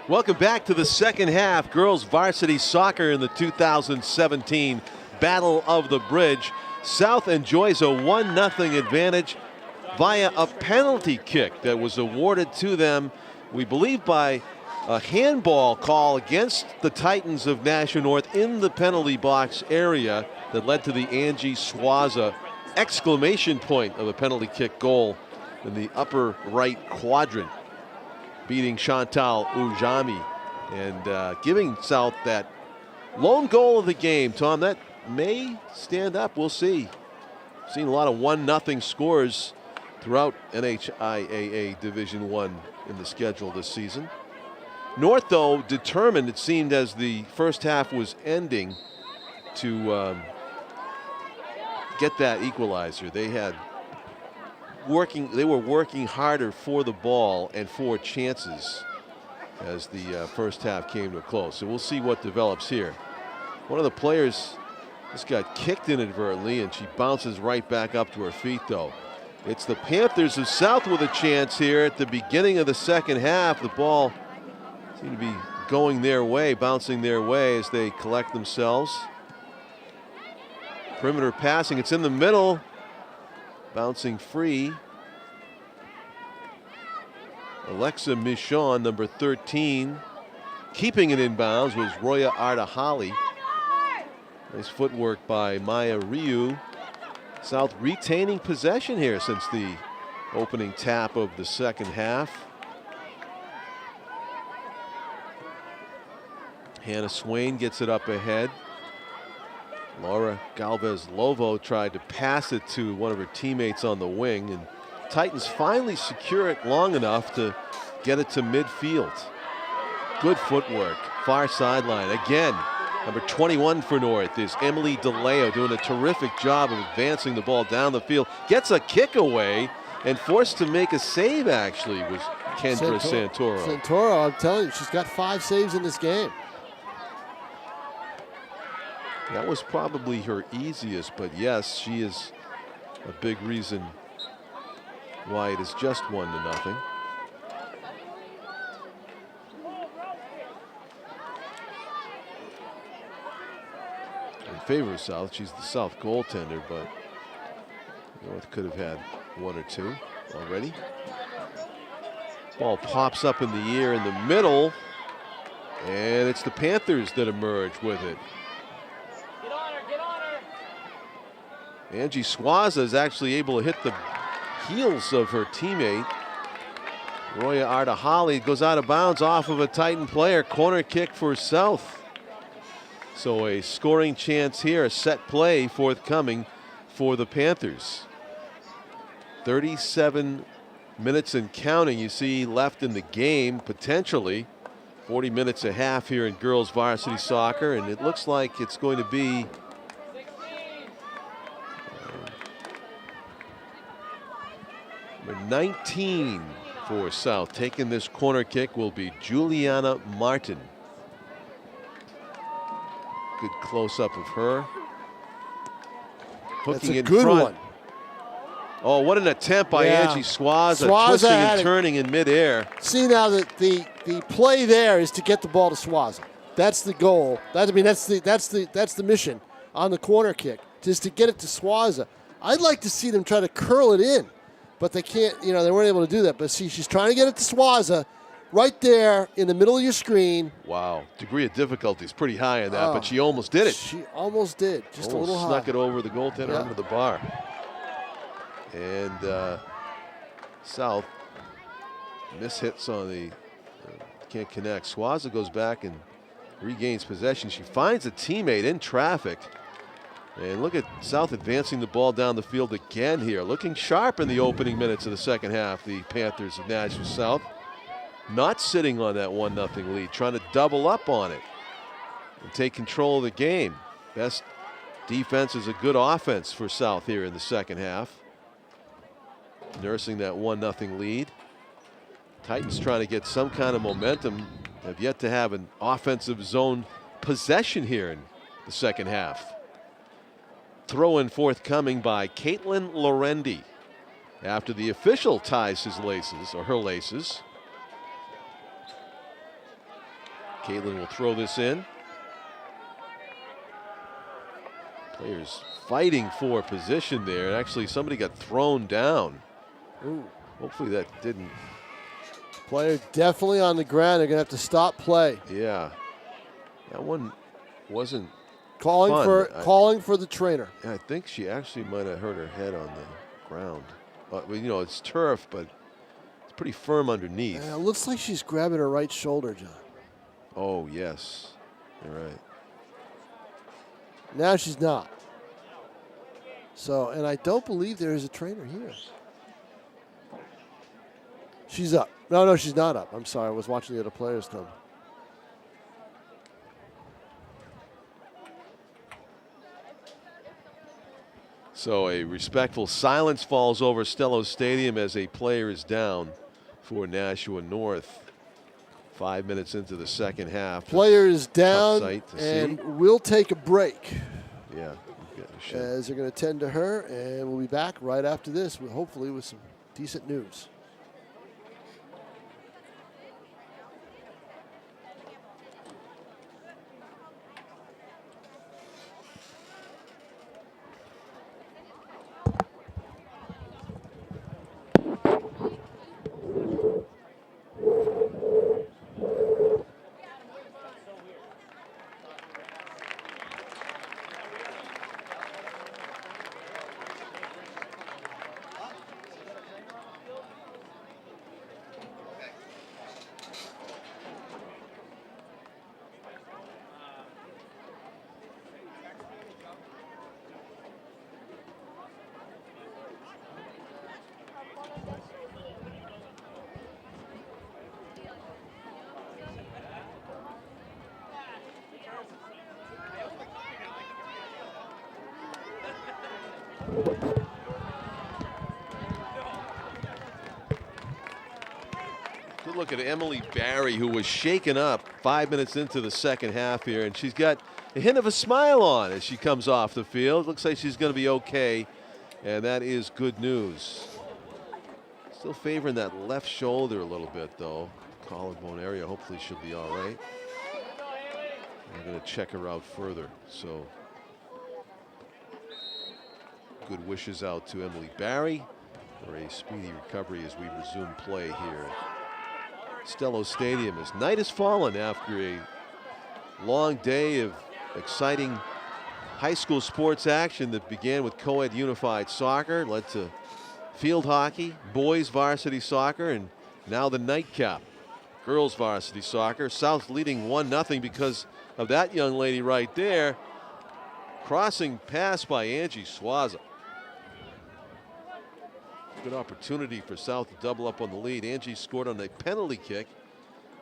S1: Welcome back to the second half. Girls varsity soccer in the 2017 Battle of the Bridge. South enjoys a 1-0 advantage via a penalty kick that was awarded to them, we believe, by a handball call against the Titans of Nashua North in the penalty box area that led to the Angie Swaza exclamation point of a penalty kick goal in the upper right quadrant, beating Chantal Ujami and giving South that lone goal of the game. Tom, that may stand up. We'll see. Seen a lot of 1-0 scores throughout NHIAA Division I in the schedule this season. North, though, determined, it seemed, as the first half was ending, to get that equalizer. They were working harder for the ball and for chances as the first half came to a close. So we'll see what develops here. One of the players just got kicked inadvertently, and she bounces right back up to her feet, though. It's the Panthers of South with a chance here at the beginning of the second half. The ball seemed to be going their way, bouncing their way as they collect themselves. Perimeter passing, it's in the middle, bouncing free. Alexa Michon, number 13, keeping it in bounds was Roya Ardahali. Nice footwork by Maya Ryu. South retaining possession here since the opening tap of the second half. Hannah Swain gets it up ahead. Laura Galvez-Lovo tried to pass it to one of her teammates on the wing, and Titans finally secure it long enough to get it to midfield. Good footwork, far sideline. Again, number 21 for North is Emily DeLeo, doing a terrific job of advancing the ball down the field. Gets a kick away, and forced to make a save, actually, was Kendra Santoro.
S2: Santoro, I'm telling you, she's got 5 saves in this game.
S1: That was probably her easiest, but yes, she is a big reason why it is just 1-0. In favor of South, she's the South goaltender, but North could have had 1 or 2 already. Ball pops up in the air in the middle, and it's the Panthers that emerge with it. Angie Swaza is actually able to hit the heels of her teammate. Roya Ardahali goes out of bounds off of a Titan player. Corner kick for South. So a scoring chance here, a set play forthcoming for the Panthers. 37 minutes and counting you see left in the game, potentially. 40 minutes a half here in girls varsity soccer, and it looks like it's going to be number 19 for South. Taking this corner kick will be Juliana Martin. Good close-up of her. Hooking
S2: That's a
S1: in
S2: good
S1: front.
S2: one.
S1: Oh, what an attempt by Angie Swaza,
S2: Swaza
S1: twisting
S2: had
S1: and turning in midair.
S2: See now that the play there is to get the ball to Swaza. That's the goal. That's the mission on the corner kick, just to get it to Swaza. I'd like to see them try to curl it in, but they can't. They weren't able to do that. But see, she's trying to get it to Swaza, right there in the middle of your screen.
S1: Wow, degree of difficulty is pretty high on that, but she almost did it.
S2: She almost did, just a little high.
S1: Snuck it over the goaltender under the bar. And South mishits on the can't connect. Swaza goes back and regains possession. She finds a teammate in traffic. And look at South advancing the ball down the field again here. Looking sharp in the opening minutes of the second half, the Panthers of Nashua South. Not sitting on that 1-0 lead, trying to double up on it and take control of the game. Best defense is a good offense for South here in the second half. Nursing that 1-0 lead. Titans trying to get some kind of momentum. Have yet to have an offensive zone possession here in the second half. Throw in forthcoming by Caitlin Lorendi after the official ties his laces, or her laces. Caitlin will throw this in. Players fighting for position there, and actually somebody got thrown down.
S2: Ooh.
S1: Hopefully that didn't.
S2: Player definitely on the ground. They're going to have to stop play.
S1: Yeah. That one wasn't
S2: calling
S1: fun.
S2: Calling for the trainer.
S1: I think she actually might have hurt her head on the ground. It's turf, but it's pretty firm underneath.
S2: Yeah, it looks like she's grabbing her right shoulder, John.
S1: Oh, yes. You're right.
S2: Now she's not. So, and I don't believe there is a trainer here. She's up. No, she's not up. I'm sorry. I was watching the other players come.
S1: So a respectful silence falls over Stellos Stadium as a player is down for Nashua North. 5 minutes into the second half.
S2: Player is down, and we'll take a break.
S1: Yeah.
S2: As they're going to tend to her, and we'll be back right after this, hopefully with some decent news.
S1: Good look at Emily Barry, who was shaken up 5 minutes into the second half here, and she's got a hint of a smile on as she comes off the field. Looks like she's going to be okay, and that is good news. Still favoring that left shoulder a little bit, though. Collarbone area. Hopefully she'll be all right. I'm going to check her out further. So good wishes out to Emily Barry for a speedy recovery as we resume play here. Stellos Stadium as night has fallen after a long day of exciting high school sports action that began with co-ed unified soccer, led to field hockey, boys varsity soccer, and now the nightcap, girls varsity soccer. South leading 1-0 because of that young lady right there. Crossing pass by Angie Swaza. Good opportunity for South to double up on the lead. Angie scored on a penalty kick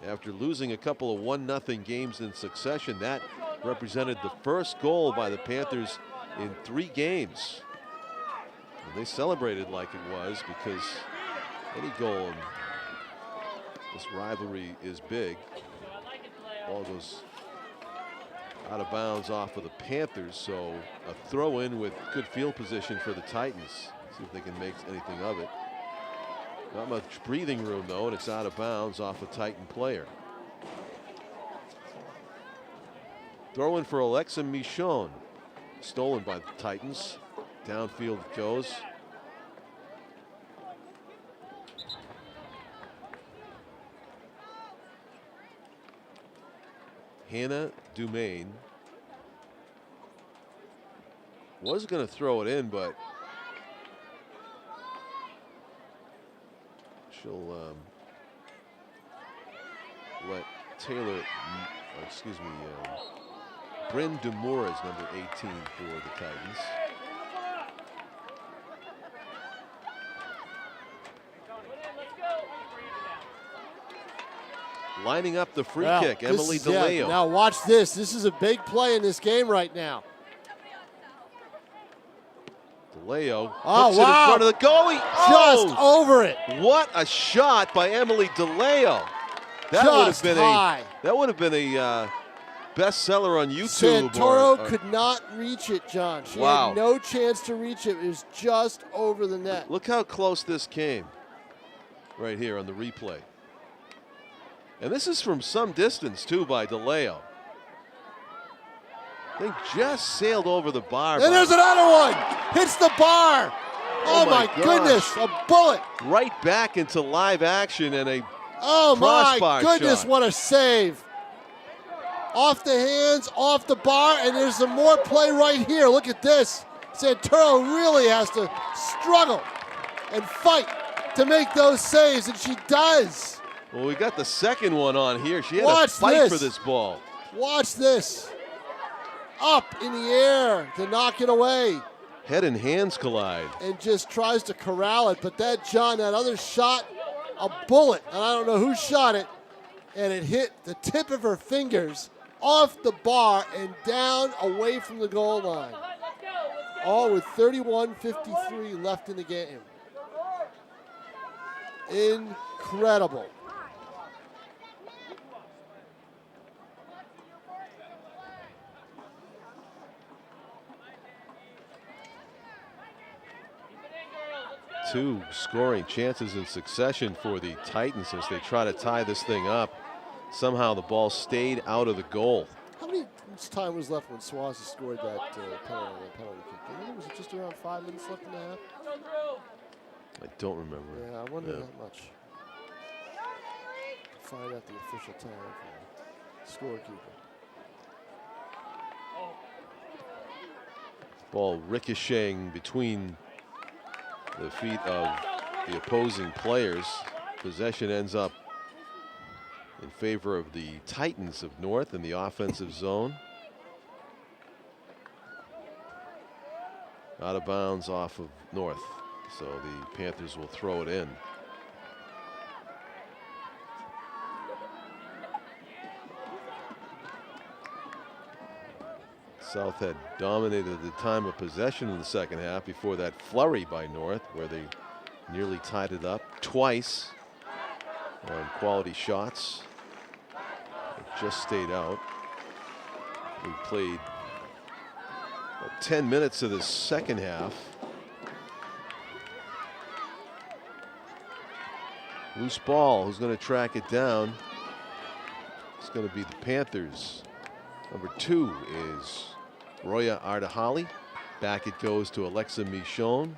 S1: after losing a couple of 1-0 games in succession. That represented the first goal by the Panthers in 3 games. And they celebrated like it was, because any goal in this rivalry is big. Ball goes out of bounds off of the Panthers, so a throw in with good field position for the Titans. See if they can make anything of it. Not much breathing room though, and it's out of bounds off a Titan player. Throw in for Alexa Michon. Stolen by the Titans. Downfield it goes. Hannah Dumaine was going to throw it in, but she'll let Taylor, Bryn Demore is number 18 for the Titans. Lining up the free kick, Emily DeLeo.
S2: Now watch this. This is a big play in this game right now.
S1: DeLeo
S2: oh,
S1: hooks it in front of the goalie.
S2: Just over it.
S1: What a shot by Emily DeLeo. That would have been a bestseller on YouTube.
S2: Santoro could not reach it, John. She had no chance to reach it. It was just over the net.
S1: Look how close this came right here on the replay. And this is from some distance, too, by DeLeo. They just sailed over the bar.
S2: And there's another one. Hits the bar. Oh my goodness, a bullet.
S1: Right back into live action and a
S2: oh
S1: crossbar
S2: my goodness,
S1: shot.
S2: What a save. Off the hands, off the bar, and there's some more play right here. Look at this. Santoro really has to struggle and fight to make those saves, and she does.
S1: Well, we got the second one on here. She had to fight for this ball.
S2: Watch this. Up in the air to knock it away.
S1: Head and hands collide.
S2: And just tries to corral it. But that other shot, a bullet. And I don't know who shot it. And it hit the tip of her fingers off the bar and down away from the goal line. All with 31:53 left in the game. Incredible.
S1: Two scoring chances in succession for the Titans as they try to tie this thing up. Somehow the ball stayed out of the goal.
S2: How many time was left when Swaza scored that penalty kick? Was it just around 5 minutes left in the half?
S1: I don't remember.
S2: Yeah, I wonder that much. Find out the official time for the scorekeeper.
S1: Ball ricocheting between the feet of the opposing players. Possession ends up in favor of the Titans of North in the offensive zone. Out of bounds off of North, so the Panthers will throw it in. South had dominated the time of possession in the second half before that flurry by North, where they nearly tied it up twice on quality shots. It just stayed out. We played about 10 minutes of the second half. Loose ball. Who's going to track it down? It's going to be the Panthers. Number 2 is Roya Ardahali. Back it goes to Alexa Michon.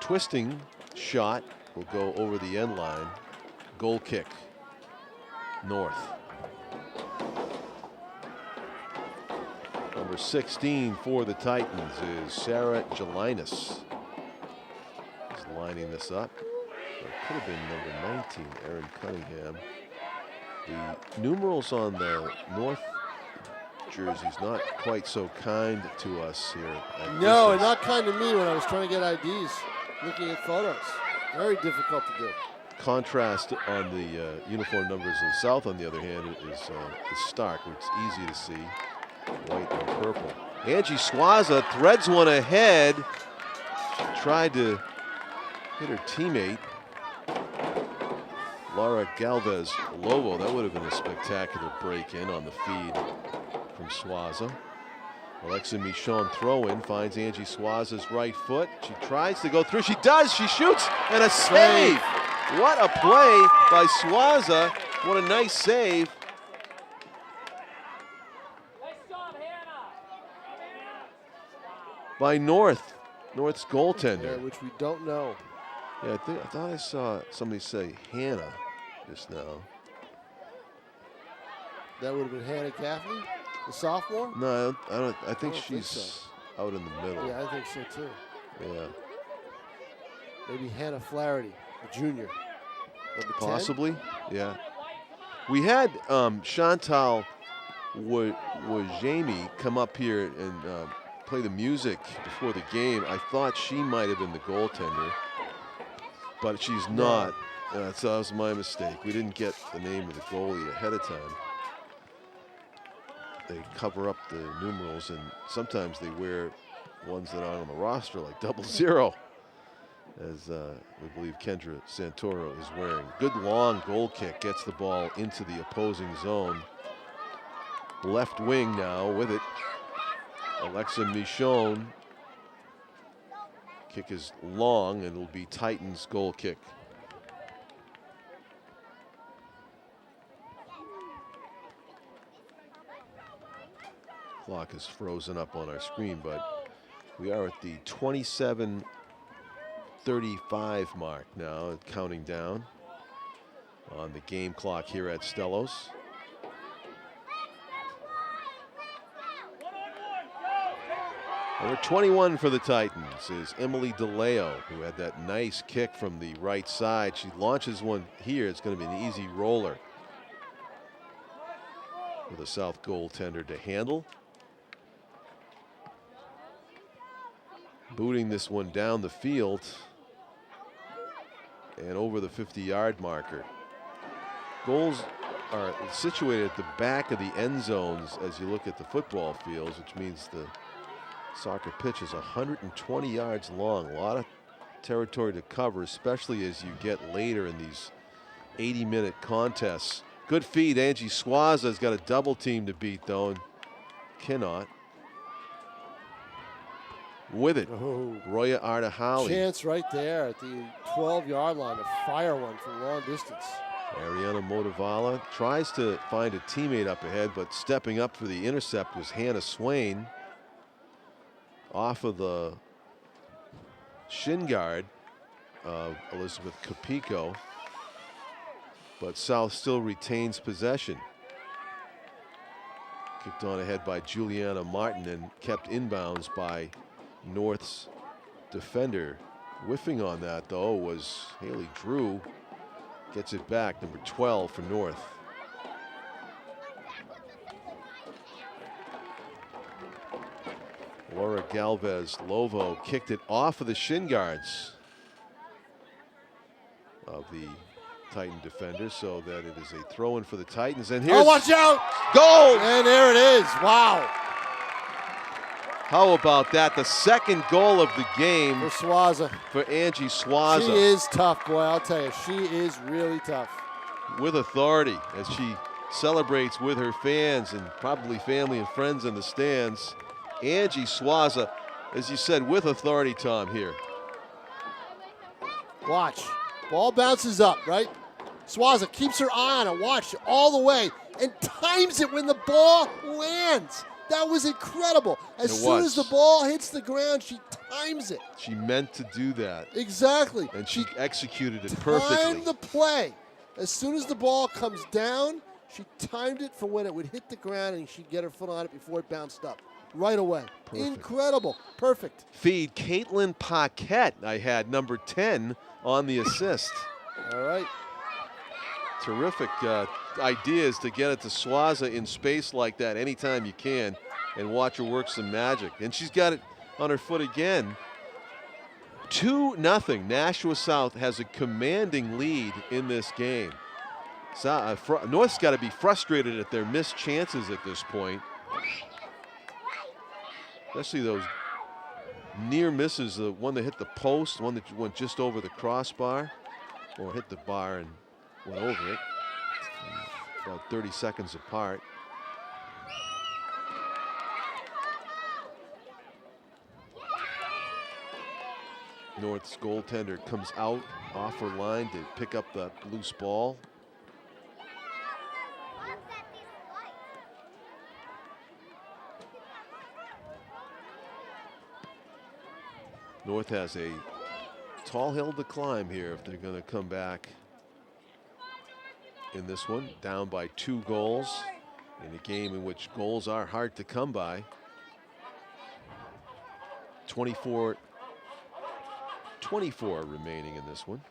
S1: Twisting shot will go over the end line. Goal kick. North. Number 16 for the Titans is Sarah Jelinas. He's lining this up. It could have been number 19, Aaron Cunningham. The numerals on the North jerseys not quite so kind to us here.
S2: No, and not kind to me when I was trying to get IDs, looking at photos. Very difficult to do.
S1: Contrast on the uniform numbers of the South, on the other hand, is stark. It's easy to see. White and purple. Angie Swaza threads one ahead. She tried to hit her teammate, Laura Galvez Lobo. That would have been a spectacular break-in on the feed from Swaza. Alexa Michon throw-in finds Angie Swaza's right foot. She tries to go through. She does. She shoots, and a save. What a play by Swaza. What a nice save. By North's goaltender.
S2: Yeah, which we don't know.
S1: Yeah, I thought I saw somebody say Hannah just now.
S2: That would have been Hannah Gaffney, the sophomore?
S1: No, I don't. I think
S2: don't
S1: she's
S2: think so.
S1: out in the middle.
S2: Yeah, I think so too.
S1: Yeah.
S2: Maybe Hannah Flaherty, a junior. Number 10?
S1: Possibly. Yeah. We had Chantal Wajami come up here and play the music before the game. I thought she might have been the goaltender, but she's not. So that was my mistake. We didn't get the name of the goalie ahead of time. They cover up the numerals, and sometimes they wear ones that aren't on the roster, like 00, as we believe Kendra Santoro is wearing. Good long goal kick, gets the ball into the opposing zone. Left wing now with it. Alexa Michon. Kick is long, and it'll be Titans goal kick. Clock is frozen up on our screen, but we are at the 27:35 mark now, counting down on the game clock here at Stellos. Number 21 for the Titans is Emily DeLeo, who had that nice kick from the right side. She launches one here. It's going to be an easy roller for the South goaltender to handle. Booting this one down the field and over the 50-yard marker. Goals are situated at the back of the end zones as you look at the football fields, which means the soccer pitch is 120 yards long. A lot of territory to cover, especially as you get later in these 80-minute contests. Good feed. Angie Swaza's got a double team to beat, though, and cannot. With it, Roya Ardahali.
S2: Chance right there at the 12-yard line to fire one from long distance.
S1: Ariana Motivala tries to find a teammate up ahead, but stepping up for the intercept was Hannah Swain. Off of the shin guard of Elizabeth Capico, but South still retains possession. Kicked on ahead by Juliana Martin and kept inbounds by North's defender. Whiffing on that, though, was Haley Drew. Gets it back, number 12 for North. Laura Galvez Lovo kicked it off of the shin guards of the Titan defender, so that it is a throw-in for the Titans. And here's
S2: watch out!
S1: Goal!
S2: And there it is. Wow.
S1: How about that? The second goal of the game
S2: For Swaza.
S1: for Angie Swaza.
S2: She is tough, boy. I'll tell you. She is really tough.
S1: With authority as she celebrates with her fans and probably family and friends in the stands. Angie Swaza, as you said, with authority, Tom, here.
S2: Watch. Ball bounces up, right? Swaza keeps her eye on it. Watch all the way and times it when the ball lands. That was incredible. As soon as the ball hits the ground, she times it.
S1: She meant to do that.
S2: Exactly.
S1: And she executed it perfectly.
S2: Timed the play. As soon as the ball comes down, she timed it for when it would hit the ground and she'd get her foot on it before it bounced up. Right away.
S1: Perfect.
S2: Incredible. Perfect.
S1: Feed Caitlin Paquette. I had number 10 on the assist.
S2: All right.
S1: Terrific ideas to get it to Swaza in space like that anytime you can and watch her work some magic. And she's got it on her foot again. 2-0. Nashua South has a commanding lead in this game. North's got to be frustrated at their missed chances at this point. Especially those near misses, the one that hit the post, one that went just over the crossbar, or hit the bar and went over it. About 30 seconds apart. North's goaltender comes out off her line to pick up the loose ball. North has a tall hill to climb here if they're going to come back in this one. Down by 2 goals in a game in which goals are hard to come by. 24 remaining in this one.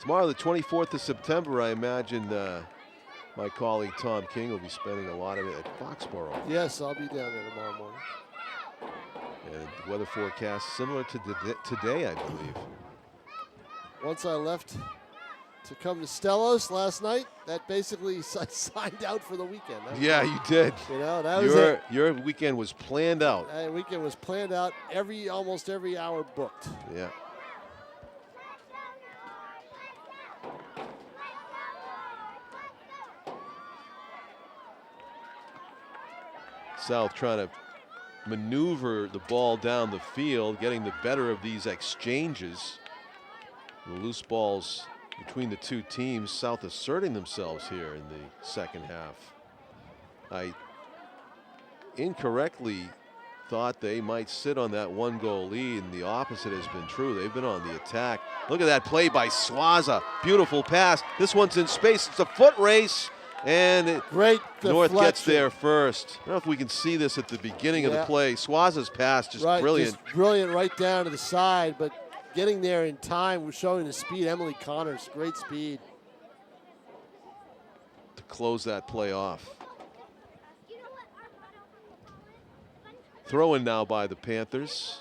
S1: Tomorrow, the 24th of September, I imagine my colleague Tom King will be spending a lot of it at Foxborough.
S2: Yes, I'll be down there tomorrow morning.
S1: And the weather forecast similar to today, I believe.
S2: Once I left to come to Stellos last night, that basically signed out for the weekend.
S1: Yeah, you did.
S2: You know, that was it.
S1: Your weekend was planned out.
S2: That weekend was planned out. Almost every hour booked.
S1: Yeah. South trying to maneuver the ball down the field, getting the better of these exchanges. The loose balls between the two teams. South asserting themselves here in the second half. I incorrectly thought they might sit on that 1-goal lead, and the opposite has been true. They've been on the attack. Look at that play by Swaza. Beautiful pass. This one's in space. It's a foot race. And
S2: great
S1: North gets there first. I don't know if we can see this at the beginning of the play. Swaza's pass just brilliant.
S2: Just brilliant right down to the side, but getting there in time was showing the speed. Emily Connors, great speed.
S1: To close that play off. Throw in now by the Panthers.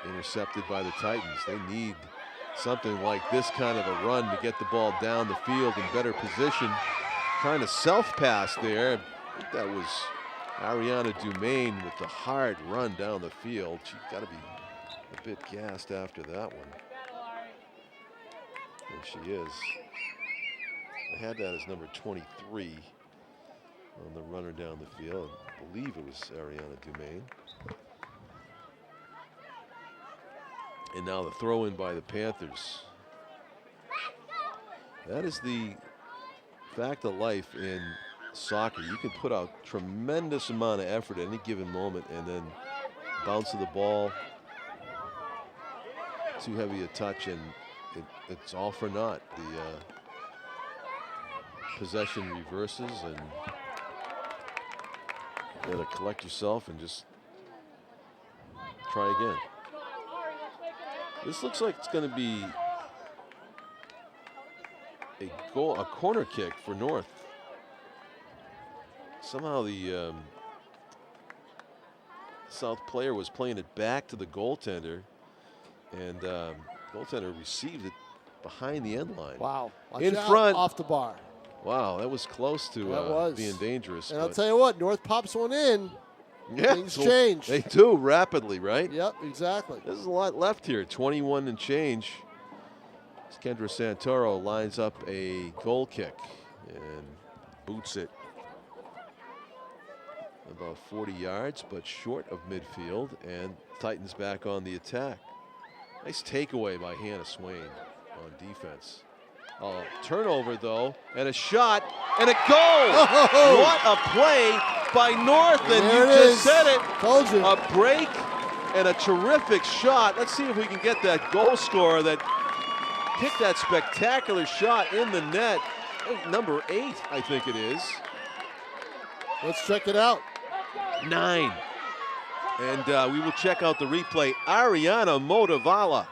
S1: Intercepted by the Titans. They need something like this kind of a run to get the ball down the field in better position. Trying to self-pass there. I think that was Ariana Dumaine with the hard run down the field. She's got to be a bit gassed after that one. There she is. I had that as number 23 on the runner down the field. I believe it was Ariana Dumaine. And now the throw in by the Panthers. That is the fact of life in soccer. You can put out tremendous amount of effort at any given moment and then bounce of the ball. Too heavy a touch and it's all for naught. The possession reverses and you gotta collect yourself and just try again. This looks like it's going to be a corner kick for North. Somehow the South player was playing it back to the goaltender, and goaltender received it behind the end line.
S2: Wow. Watch
S1: in
S2: out,
S1: front.
S2: off the bar.
S1: Wow, that was close to being dangerous.
S2: And I'll tell you what, North pops one in.
S1: Yeah,
S2: things change.
S1: They do rapidly, right?
S2: Yep, exactly.
S1: There's a lot left here, 21 and change. Kendra Santoro lines up a goal kick and boots it about 40 yards, but short of midfield, and Titans back on the attack. Nice takeaway by Hannah Swain on defense. Turnover, though, and a shot, and a goal!
S2: Oh!
S1: What a play by North, and
S2: There
S1: you
S2: it
S1: just
S2: is.
S1: said it.
S2: Told you.
S1: A break and a terrific shot. Let's see if we can get that goal scorer that kicked that spectacular shot in the net. Number 8, I think it is.
S2: Let's check it out.
S1: 9. And we will check out the replay. Ariana Motivala.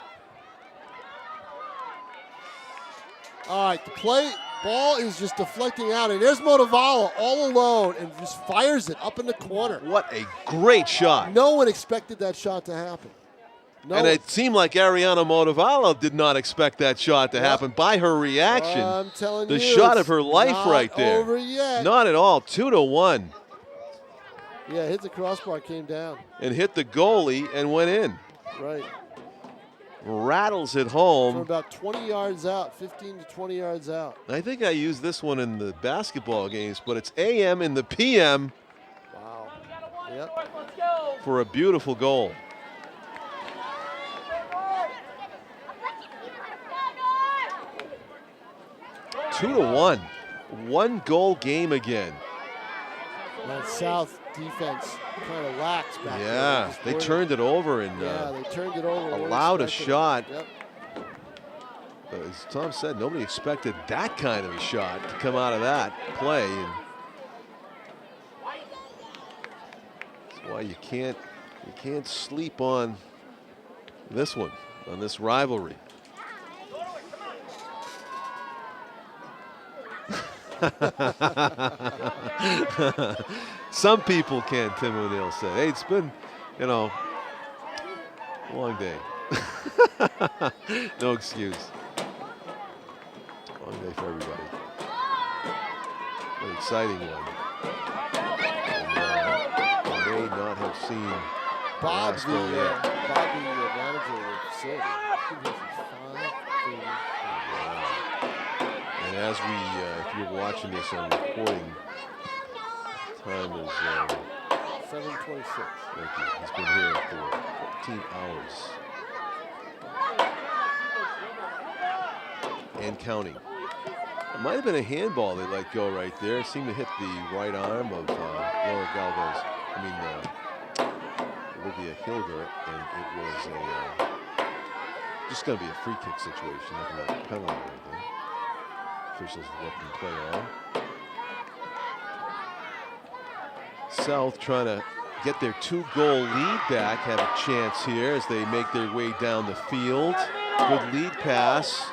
S2: All right, the ball is just deflecting out, and there's Motivala all alone and just fires it up in the corner.
S1: What a great shot.
S2: No one expected that shot to happen. No
S1: And
S2: one.
S1: it seemed like Ariana Motivala did not expect that shot to happen by her reaction.
S2: I'm telling
S1: the
S2: you,
S1: shot
S2: it's
S1: of her life
S2: not
S1: right there.
S2: over yet.
S1: Not at all. 2-1.
S2: Yeah, hit the crossbar, came down.
S1: And hit the goalie and went in.
S2: Right.
S1: Rattles it
S2: From
S1: home.
S2: about 20 yards out, 15 to 20 yards out.
S1: I think I used this one in the basketball games, but it's AM in the PM
S2: Wow. Yep.
S3: Let's go.
S1: for a beautiful goal. 2-1. 1 goal game again.
S2: That South defense kind of lax back there.
S1: Yeah,
S2: Just
S1: they
S2: weren't-
S1: turned it over and
S2: Yeah, they turned it over. weren't
S1: allowed a
S2: expecting it.
S1: shot.
S2: Yep.
S1: As Tom said, nobody expected that kind of a shot to come out of that play. And that's why you can't sleep on this one, on this rivalry. Some people can, Tim O'Neill said. Hey, it's been, a long day. No excuse. Long day for everybody. An exciting one. And, may not have seen
S2: Bob,
S1: last goal yet.
S2: Bob, the manager of the facility. He's been here from 5:30.
S1: And as if you're watching this on recording, time is
S2: 7:26.
S1: thank you. He's been here for 14 hours. And counting. It might have been a handball they let go right there. It seemed to hit the right arm of Laura Galvez. Olivia Hilger, and it was just going to be a free kick situation, not a penalty or anything. Officials let them play on. South trying to get their 2-goal lead back, have a chance here as they make their way down the field. Good lead pass.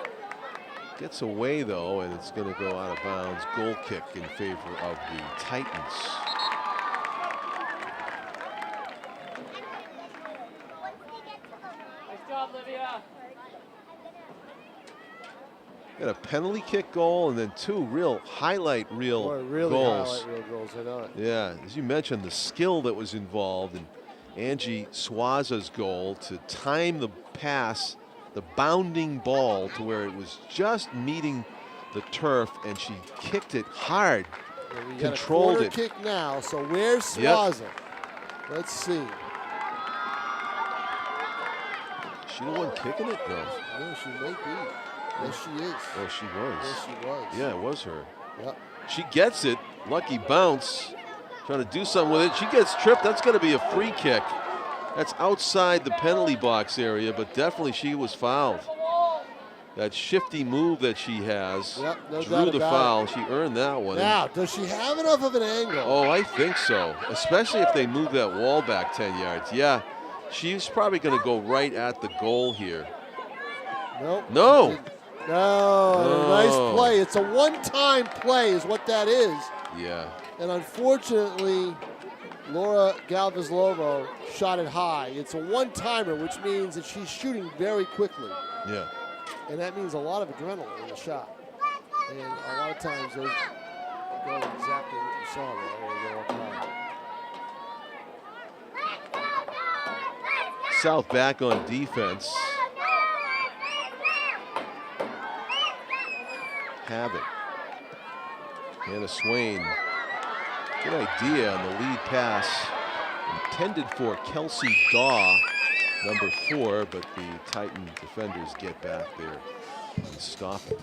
S1: Gets away though, and it's going to go out of bounds. Goal kick in favor of the Titans.
S3: Nice job, Livia.
S1: Got a penalty kick goal and then 2 real highlight reel
S2: Boy, really
S1: goals.
S2: highlight reel goals, I know it.
S1: Yeah, as you mentioned, the skill that was involved in Angie Swaza's goal to time the pass, the bounding ball to where it was just meeting the turf, and she kicked it hard,
S2: Well, we
S1: controlled
S2: got a
S1: it.
S2: corner kick now, so where's
S1: Yep.
S2: Swaza? Let's see.
S1: She the one kicking it? No.
S2: No, she may be. Yes, she is.
S1: Oh, she was.
S2: Yes, she was.
S1: Yeah, it was her.
S2: Yep.
S1: She gets it. Lucky bounce. Trying to do something with it. She gets tripped. That's going to be a free kick. That's outside the penalty box area, but definitely she was fouled. That shifty move that she has
S2: Yep, no
S1: drew
S2: doubt
S1: the
S2: about
S1: foul. She earned that one.
S2: Now, does she have enough of an angle?
S1: Oh, I think so. Especially if they move that wall back 10 yards. Yeah, she's probably going to go right at the goal here.
S2: Nope.
S1: No.
S2: No, nice play. It's a one-time play is what that is.
S1: Yeah.
S2: And unfortunately, Laura Galvez-Lovo shot it high. It's a one-timer, which means that she's shooting very quickly.
S1: Yeah.
S2: And that means a lot of adrenaline in the shot. And a lot of times those go exactly what you saw there. They go up high.
S1: South back on defense. Have it. Hannah Swain. Good idea on the lead pass. Intended for Kelsey Daw, number 4, but the Titan defenders get back there and stop it.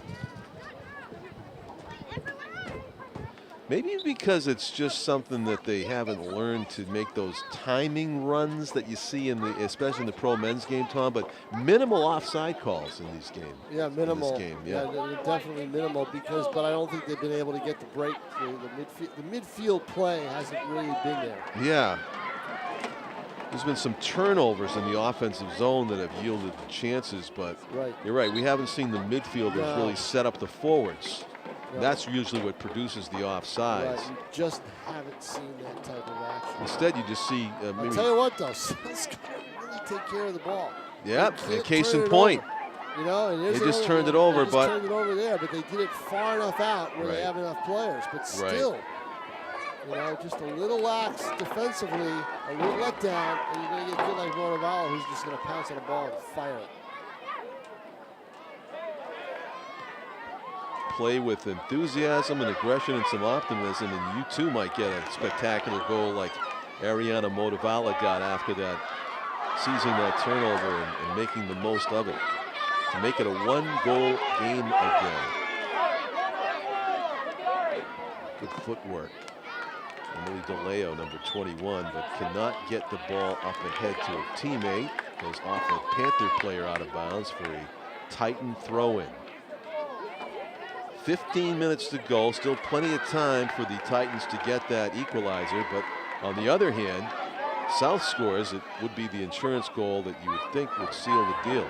S1: Maybe because it's just something that they haven't learned to make those timing runs that you see in the, especially in the pro men's game, Tom. But minimal offside calls in these games.
S2: Yeah, minimal.
S1: In this game, yeah.
S2: They're definitely minimal but I don't think they've been able to get the breakthrough. The midfield play hasn't really been there.
S1: Yeah. There's been some turnovers in the offensive zone that have yielded chances, but you're right. We haven't seen the midfielders really set up the forwards. That's usually what produces the offsides.
S2: Right, you just haven't seen that type of action.
S1: Instead, you just see maybe.
S2: I'll tell you what, though, South's got to really take care of the ball.
S1: Yep, and case in point.
S2: You know, and
S1: they just turned it over, but
S2: turned it over there, but they did it far enough out where they have enough players. But still, you know, just a little lax defensively, a little letdown, and you're going to get a kid like Ronavallo who's just going to pounce on the ball and fire it.
S1: Play with enthusiasm and aggression and some optimism, and you too might get a spectacular goal like Ariana Motivala got after that, seizing that turnover and making the most of it to make it a 1-goal game again. Good footwork. Emily DeLeo, number 21, but cannot get the ball up ahead to a teammate. Goes off a Panther player out of bounds for a Titan throw-in. 15 minutes to go, still plenty of time for the Titans to get that equalizer, but on the other hand, South scores, it would be the insurance goal that you would think would seal the deal.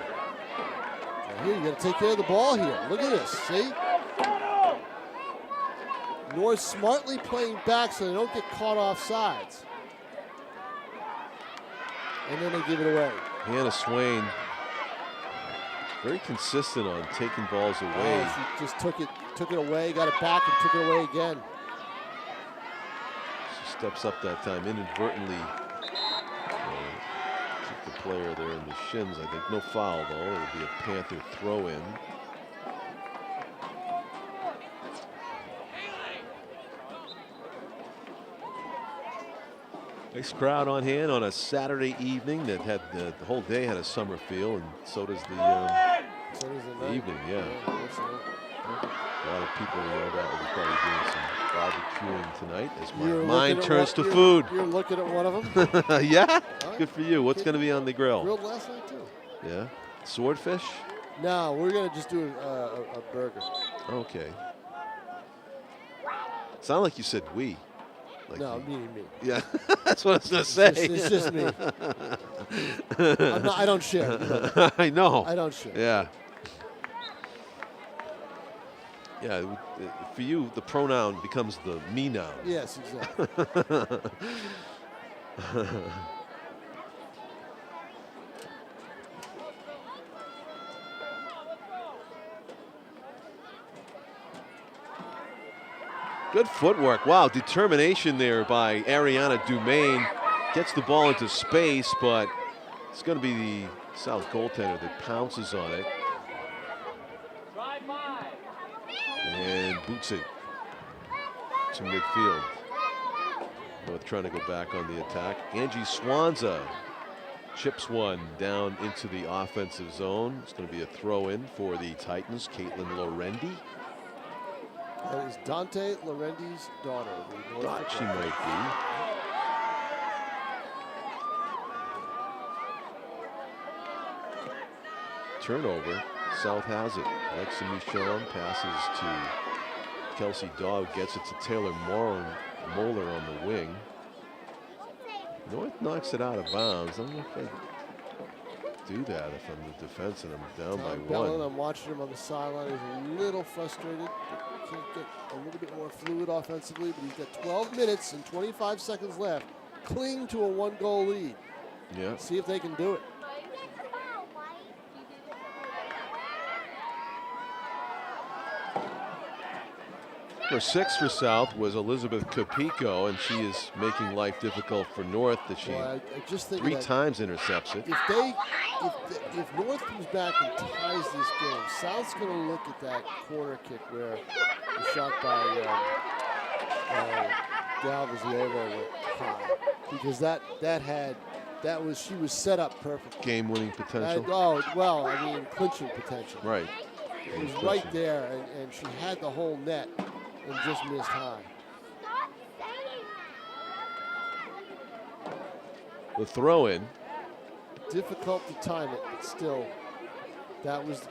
S2: Now here, you got to take care of the ball here. Look at this, see? North smartly playing back so they don't get caught off sides. And then they give it away.
S1: Hannah Swain, very consistent on taking balls away.
S2: She just took it away, got it back, and took it away again.
S1: She steps up that time inadvertently. Took the player there in the shins, I think. No foul, though. It'll be a Panther throw-in. Nice crowd on hand on a Saturday evening that had the whole day had a summer feel, and so does the evening. Yeah. A lot of people, you know, that will be probably doing some barbecuing tonight as my mind turns to food.
S2: You're looking at one of them?
S1: Yeah? Right. Good for you. What's going to be on the grill?
S2: Grilled last night, too.
S1: Yeah? Swordfish?
S2: No, we're going to just do a burger.
S1: Okay. Sound like you said we. Like
S2: no, me.
S1: Yeah, that's what I was going to say.
S2: It's just me. I don't share. You know.
S1: I know.
S2: I don't share.
S1: Yeah. Yeah, for you, the pronoun becomes the me noun.
S2: Yes, exactly.
S1: Good footwork. Wow, determination there by Ariana Dumaine. Gets the ball into space, but it's going to be the South goaltender that pounces on it. And boots it to midfield. North trying to go back on the attack. Angie Swanza chips one down into the offensive zone. It's going to be a throw-in for the Titans. Caitlin Lorendi.
S2: That is Dante Lorendi's daughter.
S1: Thought she might be. Turnover. South has it. Alexa Michon passes to Kelsey Daw, gets it to Taylor Moller on the wing. North knocks it out of bounds. I don't know if I do that if I'm the defense and I'm down by
S2: Bellin,
S1: one.
S2: I'm watching him on the sideline. He's a little frustrated. Can't get a little bit more fluid offensively, but he's got 12 minutes and 25 seconds left. Cling to a 1-goal lead.
S1: Yeah.
S2: See if they can do it.
S1: Number 6 for South was Elizabeth Capico, and she is making life difficult for North that she
S2: Well, I just think
S1: 3
S2: that
S1: times intercepts it.
S2: if North comes back and ties this game, South's going to look at that corner kick where the shot by Galvez-Lovo went high, because she was set up perfectly.
S1: Game-winning potential.
S2: Clinching potential.
S1: Right.
S2: It was right there, and she had the whole net and just missed high.
S1: The throw-in.
S2: Difficult to time it, but still, that was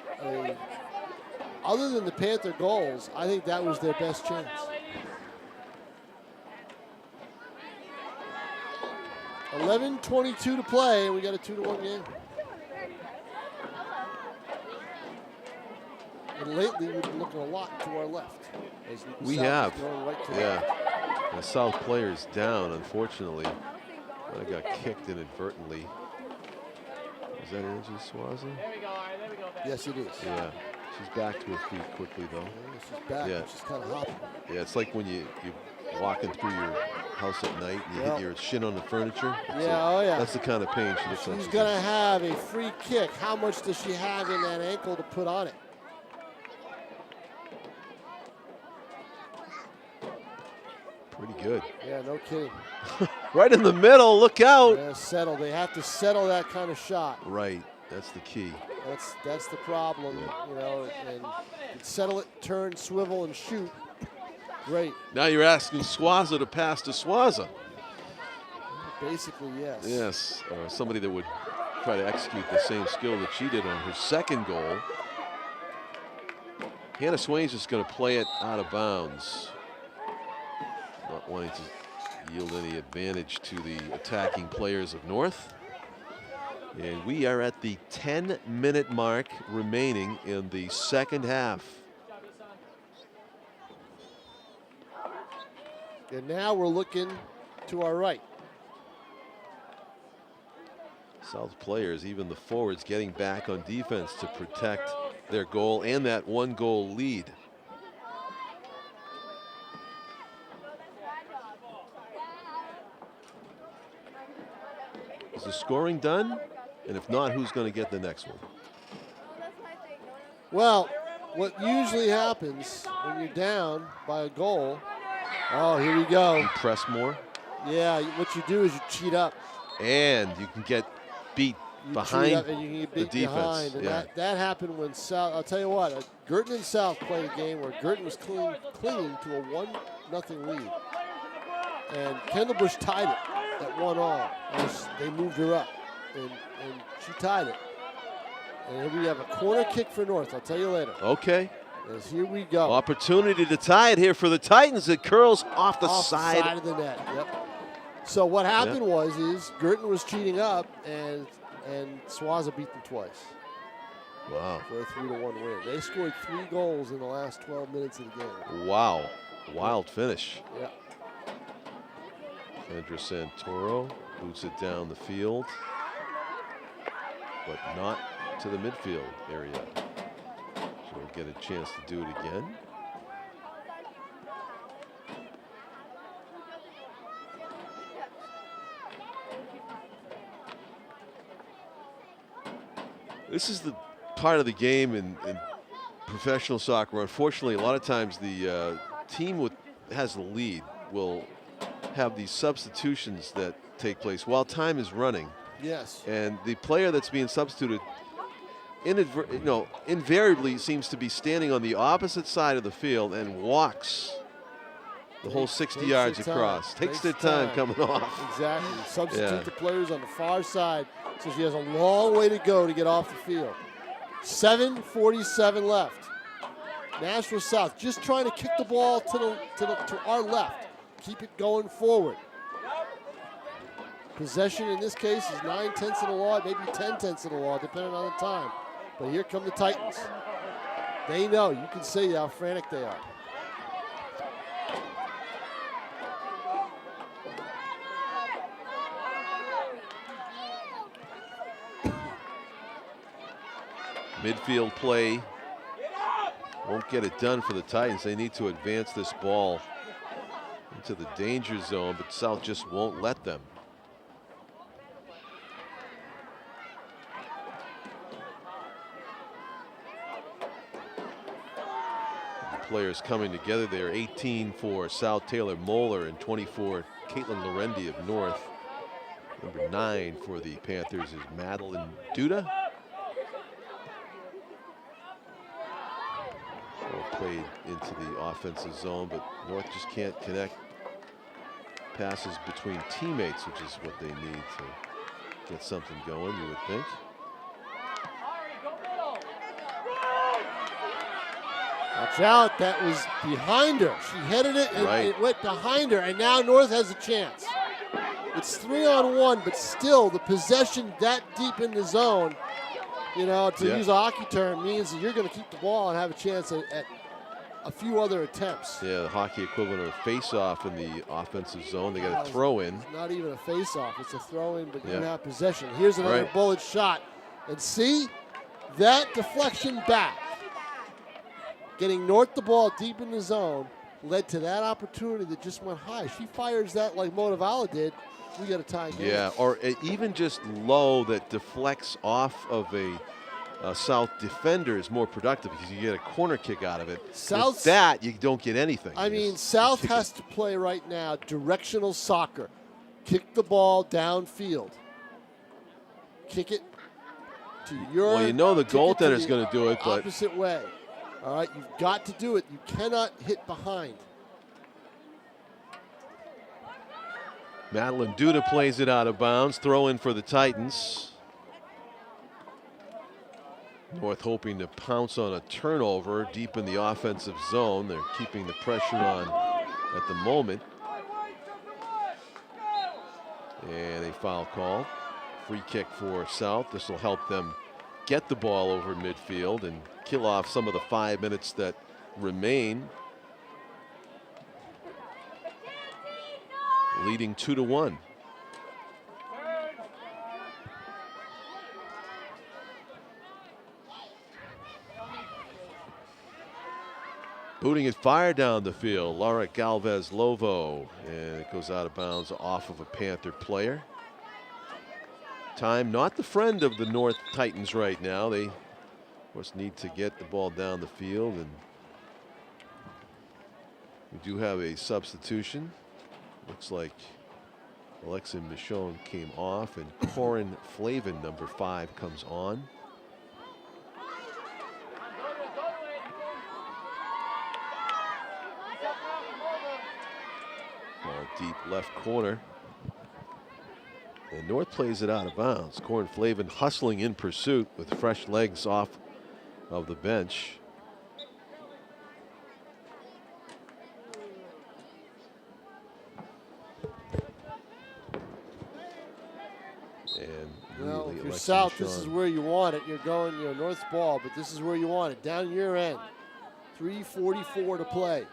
S2: other than the Panther goals, I think that was their best chance. .11:22 to play, and we got a 2-1 game. And lately, we've been looking a lot to our left.
S1: We have. The South player's down, unfortunately. I got kicked inadvertently. Is that Angie Swaza?
S3: There we go, all right, there we go.
S2: Yes, it is.
S1: Yeah. She's back to her feet quickly, though.
S2: Yeah, she's back.
S1: Yeah.
S2: She's kind of hopping.
S1: Yeah, it's like when you're walking through your house at night and you hit your shin on the furniture. That's the kind of pain she looks like.
S2: She's going to have a free kick. How much does she have in that ankle to put on it?
S1: Pretty good.
S2: Yeah, no kidding.
S1: Right in the middle, look out.
S2: Yeah, settle. They have to settle that kind of shot.
S1: Right, that's the key.
S2: That's the problem, you know, and settle it, turn, swivel, and shoot. Great.
S1: Now you're asking Swaza to pass to Swaza.
S2: Basically, yes.
S1: Yes, or somebody that would try to execute the same skill that she did on her second goal. Hannah Swain's just going to play it out of bounds. Not wanting to yield any advantage to the attacking players of North. And we are at the 10-minute mark remaining in the second half.
S2: And now we're looking to our right.
S1: South players, even the forwards, getting back on defense to protect their goal and that 1-goal lead. Is the scoring done? And if not, who's going to get the next one?
S2: Well, what usually happens when you're down by a goal, oh, here we go.
S1: You press more?
S2: Yeah, what you do is you cheat up.
S1: And you can get beat behind
S2: and you can get beat
S1: the defense.
S2: behind. And that happened when South, I'll tell you what, Girton and South played a game where Girton was clinging to a 1-0 lead. And Kendall Bush tied it at 1-1 as they moved her up. And she tied it. And here we have a corner kick for North. I'll tell you later.
S1: Okay.
S2: As here we go.
S1: Opportunity to tie it here for the Titans. It curls off the side
S2: of the net. Yep. So what happened is Girton was cheating up, and Swaza beat them twice.
S1: Wow.
S2: For a 3-1 win. They scored 3 goals in the last 12 minutes of the game.
S1: Wow. Wild finish.
S2: Yeah.
S1: Kendra Santoro boots it down the field, but not to the midfield area. She'll get a chance to do it again. This is the part of the game in professional soccer. Unfortunately, a lot of times the team has the lead will have these substitutions that take place while time is running.
S2: Yes.
S1: And the player that's being substituted invariably seems to be standing on the opposite side of the field and walks the whole 60 yards across. Takes their time coming off.
S2: Exactly. Substitute the players on the far side, so she has a long way to go to get off the field. 7:47 left. Nashua South just trying to kick the ball to our left. Keep it going forward. Possession in this case is 9/10 of the law, maybe 10/10 of the law, depending on the time. But here come the Titans. They know. You can see how frantic they are.
S1: Midfield play won't get it done for the Titans. They need to advance this ball into the danger zone, but South just won't let them. The players coming together there. 18 for South, Taylor Moeller, and 24 Caitlin Lorendi of North. Number 9 for the Panthers is Madeline Duda. Played into the offensive zone, but North just can't connect passes between teammates, which is what they need to get something going, you would think.
S2: Watch out, that was behind her. She headed it and it went behind her, and now North has a chance. It's 3-on-1, but still the possession that deep in the zone, you know, to use a hockey term, means that you're going to keep the ball and have a chance at a few other attempts.
S1: Yeah, the hockey equivalent of a face-off in the offensive zone. They got a throw in.
S2: It's not even a face-off, it's a throw in, but you have possession. Here's another bullet shot. And see, that deflection back, getting North the ball deep in the zone, led to that opportunity that just went high. She fires that like Motivala did, we got a tie game.
S1: Yeah, or even just low that deflects off of a South defender is more productive because you get a corner kick out of it. With that, you don't get anything.
S2: I mean, South has to play right now directional soccer. Kick the ball downfield. Kick it to your.
S1: Well, you know the goaltender's going to do it, but
S2: opposite way. All right, you've got to do it. You cannot hit behind.
S1: Madeline Duda plays it out of bounds. Throw in for the Titans. North hoping to pounce on a turnover deep in the offensive zone. They're keeping the pressure on at the moment. And a foul call. Free kick for South. This will help them get the ball over midfield and kill off some of the 5 minutes that remain. Leading 2-1. Booting it fire down the field. Laura Galvez Lovo. And it goes out of bounds off of a Panther player. Time not the friend of the North Titans right now. They, of course, need to get the ball down the field. And we do have a substitution. Looks like Alexa Michon came off and Corin Flavin, number 5, comes on. Ball deep left corner. And North plays it out of bounds. Corin Flavin hustling in pursuit with fresh legs off of the bench.
S2: Well, if you're South, this is where you want it. You're going, North's ball, but this is where you want it. Down your end. 3:44 to play.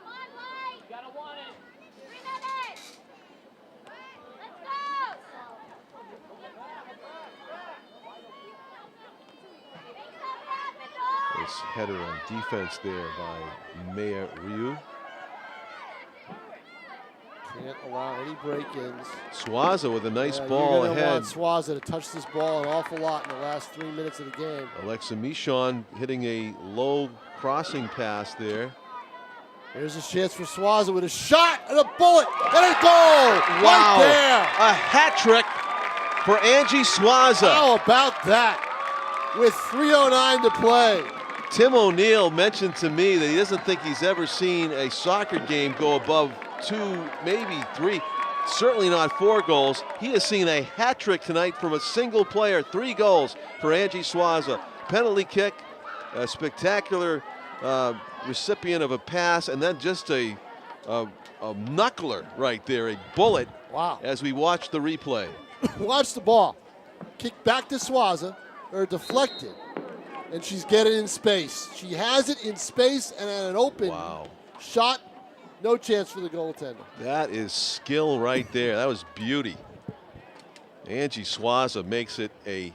S1: This header on defense there by Maya Ryu.
S2: Can't allow any break-ins.
S1: Swaza with a nice ball
S2: ahead.
S1: ahead.
S2: Want Swaza to touch this ball an awful lot in the last 3 minutes of the game.
S1: Alexa Michon hitting a low crossing pass there.
S2: Here's a chance for Swaza with a shot and a bullet and a goal.
S1: Wow.
S2: Right there.
S1: A hat trick for Angie Swaza.
S2: How about that? With 3:09 to play.
S1: Tim O'Neill mentioned to me that he doesn't think he's ever seen a soccer game go above 2, maybe 3, certainly not 4 goals. He has seen a hat trick tonight from a single player. 3 goals for Angie Swaza. Penalty kick, a spectacular recipient of a pass, and then just a knuckler right there, a bullet.
S2: Wow.
S1: As we watch the replay.
S2: Watch the ball. Kick back to Swaza, or deflected, and she's getting in space. She has it in space and at an open shot. No chance for the goaltender.
S1: That is skill right there. That was beauty. Angie Swaza makes it a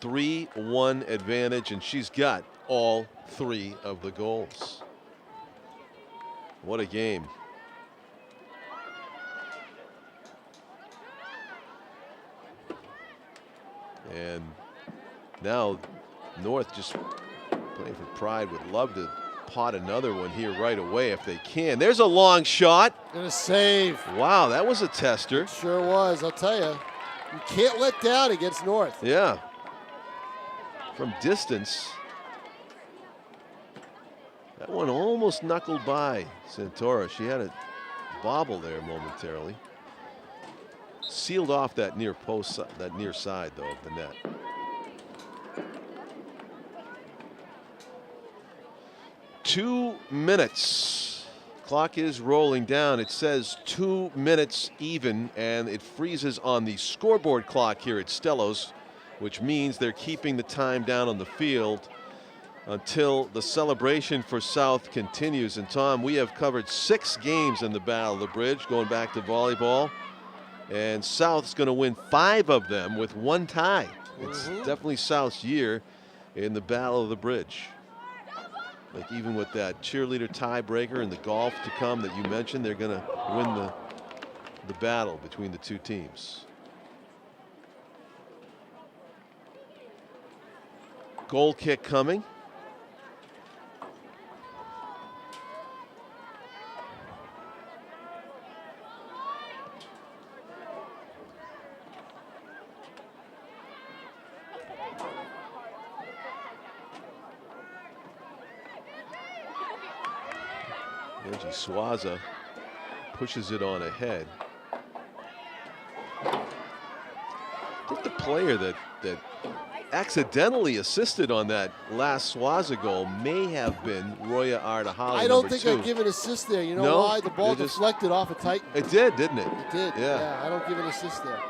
S1: 3-1 advantage, and she's got all 3 of the goals. What a game. And now North, just playing for pride, would love to pot another one here right away if they can. There's a long shot.
S2: And a save.
S1: Wow, that was a tester.
S2: Sure was, I'll tell you. You can't let down against North.
S1: Yeah. From distance. That one almost knuckled by Santora. She had a bobble there momentarily. Sealed off that near post, that near side though of the net. Two minutes. Clock is rolling down. It says 2 minutes even, and it freezes on the scoreboard clock here at Stellos, which means they're keeping the time down on the field until the celebration for South continues. And Tom, we have covered 6 games in the Battle of the Bridge, going back to volleyball, and South's going to win 5 of them with 1 tie. It's definitely South's year in the Battle of the Bridge. Like even with that cheerleader tiebreaker and the golf to come that you mentioned, they're going to win the battle between the 2 teams. Goal kick coming. Angie Swaza pushes it on ahead. I think the player that accidentally assisted on that last Swaza goal may have been Roya Ardahala.
S2: I don't think I'd give an assist there. You know why? The ball deflected off a Titan.
S1: It did, didn't it?
S2: It did. Yeah, I don't give an assist there.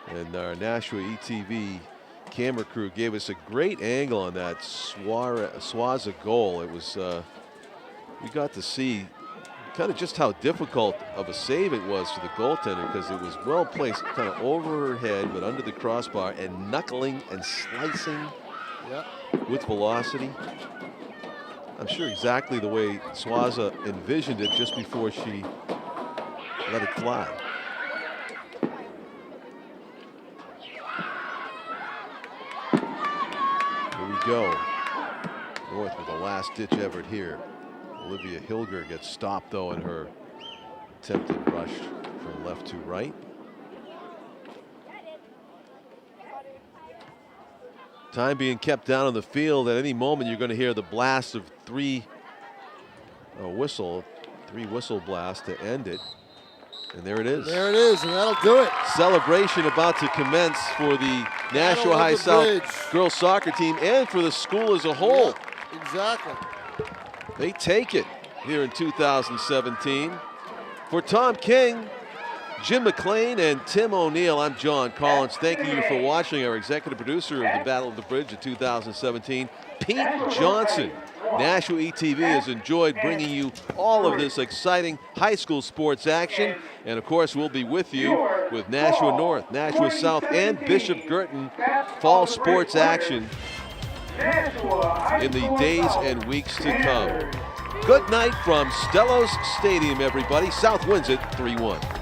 S1: And our NashuaETV camera crew gave us a great angle on that Swaza goal. It was, we got to see kind of just how difficult of a save it was for the goaltender, because it was well placed, kind of over her head, but under the crossbar, and knuckling and slicing with velocity. I'm sure exactly the way Swaza envisioned it just before she let it fly. Go. North with a last-ditch effort here. Olivia Hilger gets stopped, though, in her attempted rush from left to right. Time being kept down on the field. At any moment, you're going to hear the blast of three whistle blast to end it. And there it is.
S2: There it is, and that'll do it.
S1: Celebration about to commence for the Nashua High South girls soccer team and for the school as a whole.
S2: Yep, exactly.
S1: They take it here in 2017. For Tom King, Jim McLean, and Tim O'Neill, I'm John Collins. Thank you for watching. Our executive producer of the Battle of the Bridge of 2017, Pete Johnson. NashuaETV has enjoyed bringing you all of this exciting high school sports action. And of course, we'll be with you with Nashua North, Nashua South, and Bishop Girton fall sports action in the days and weeks to come. Good night from Stellos Stadium, everybody. South wins it 3-1.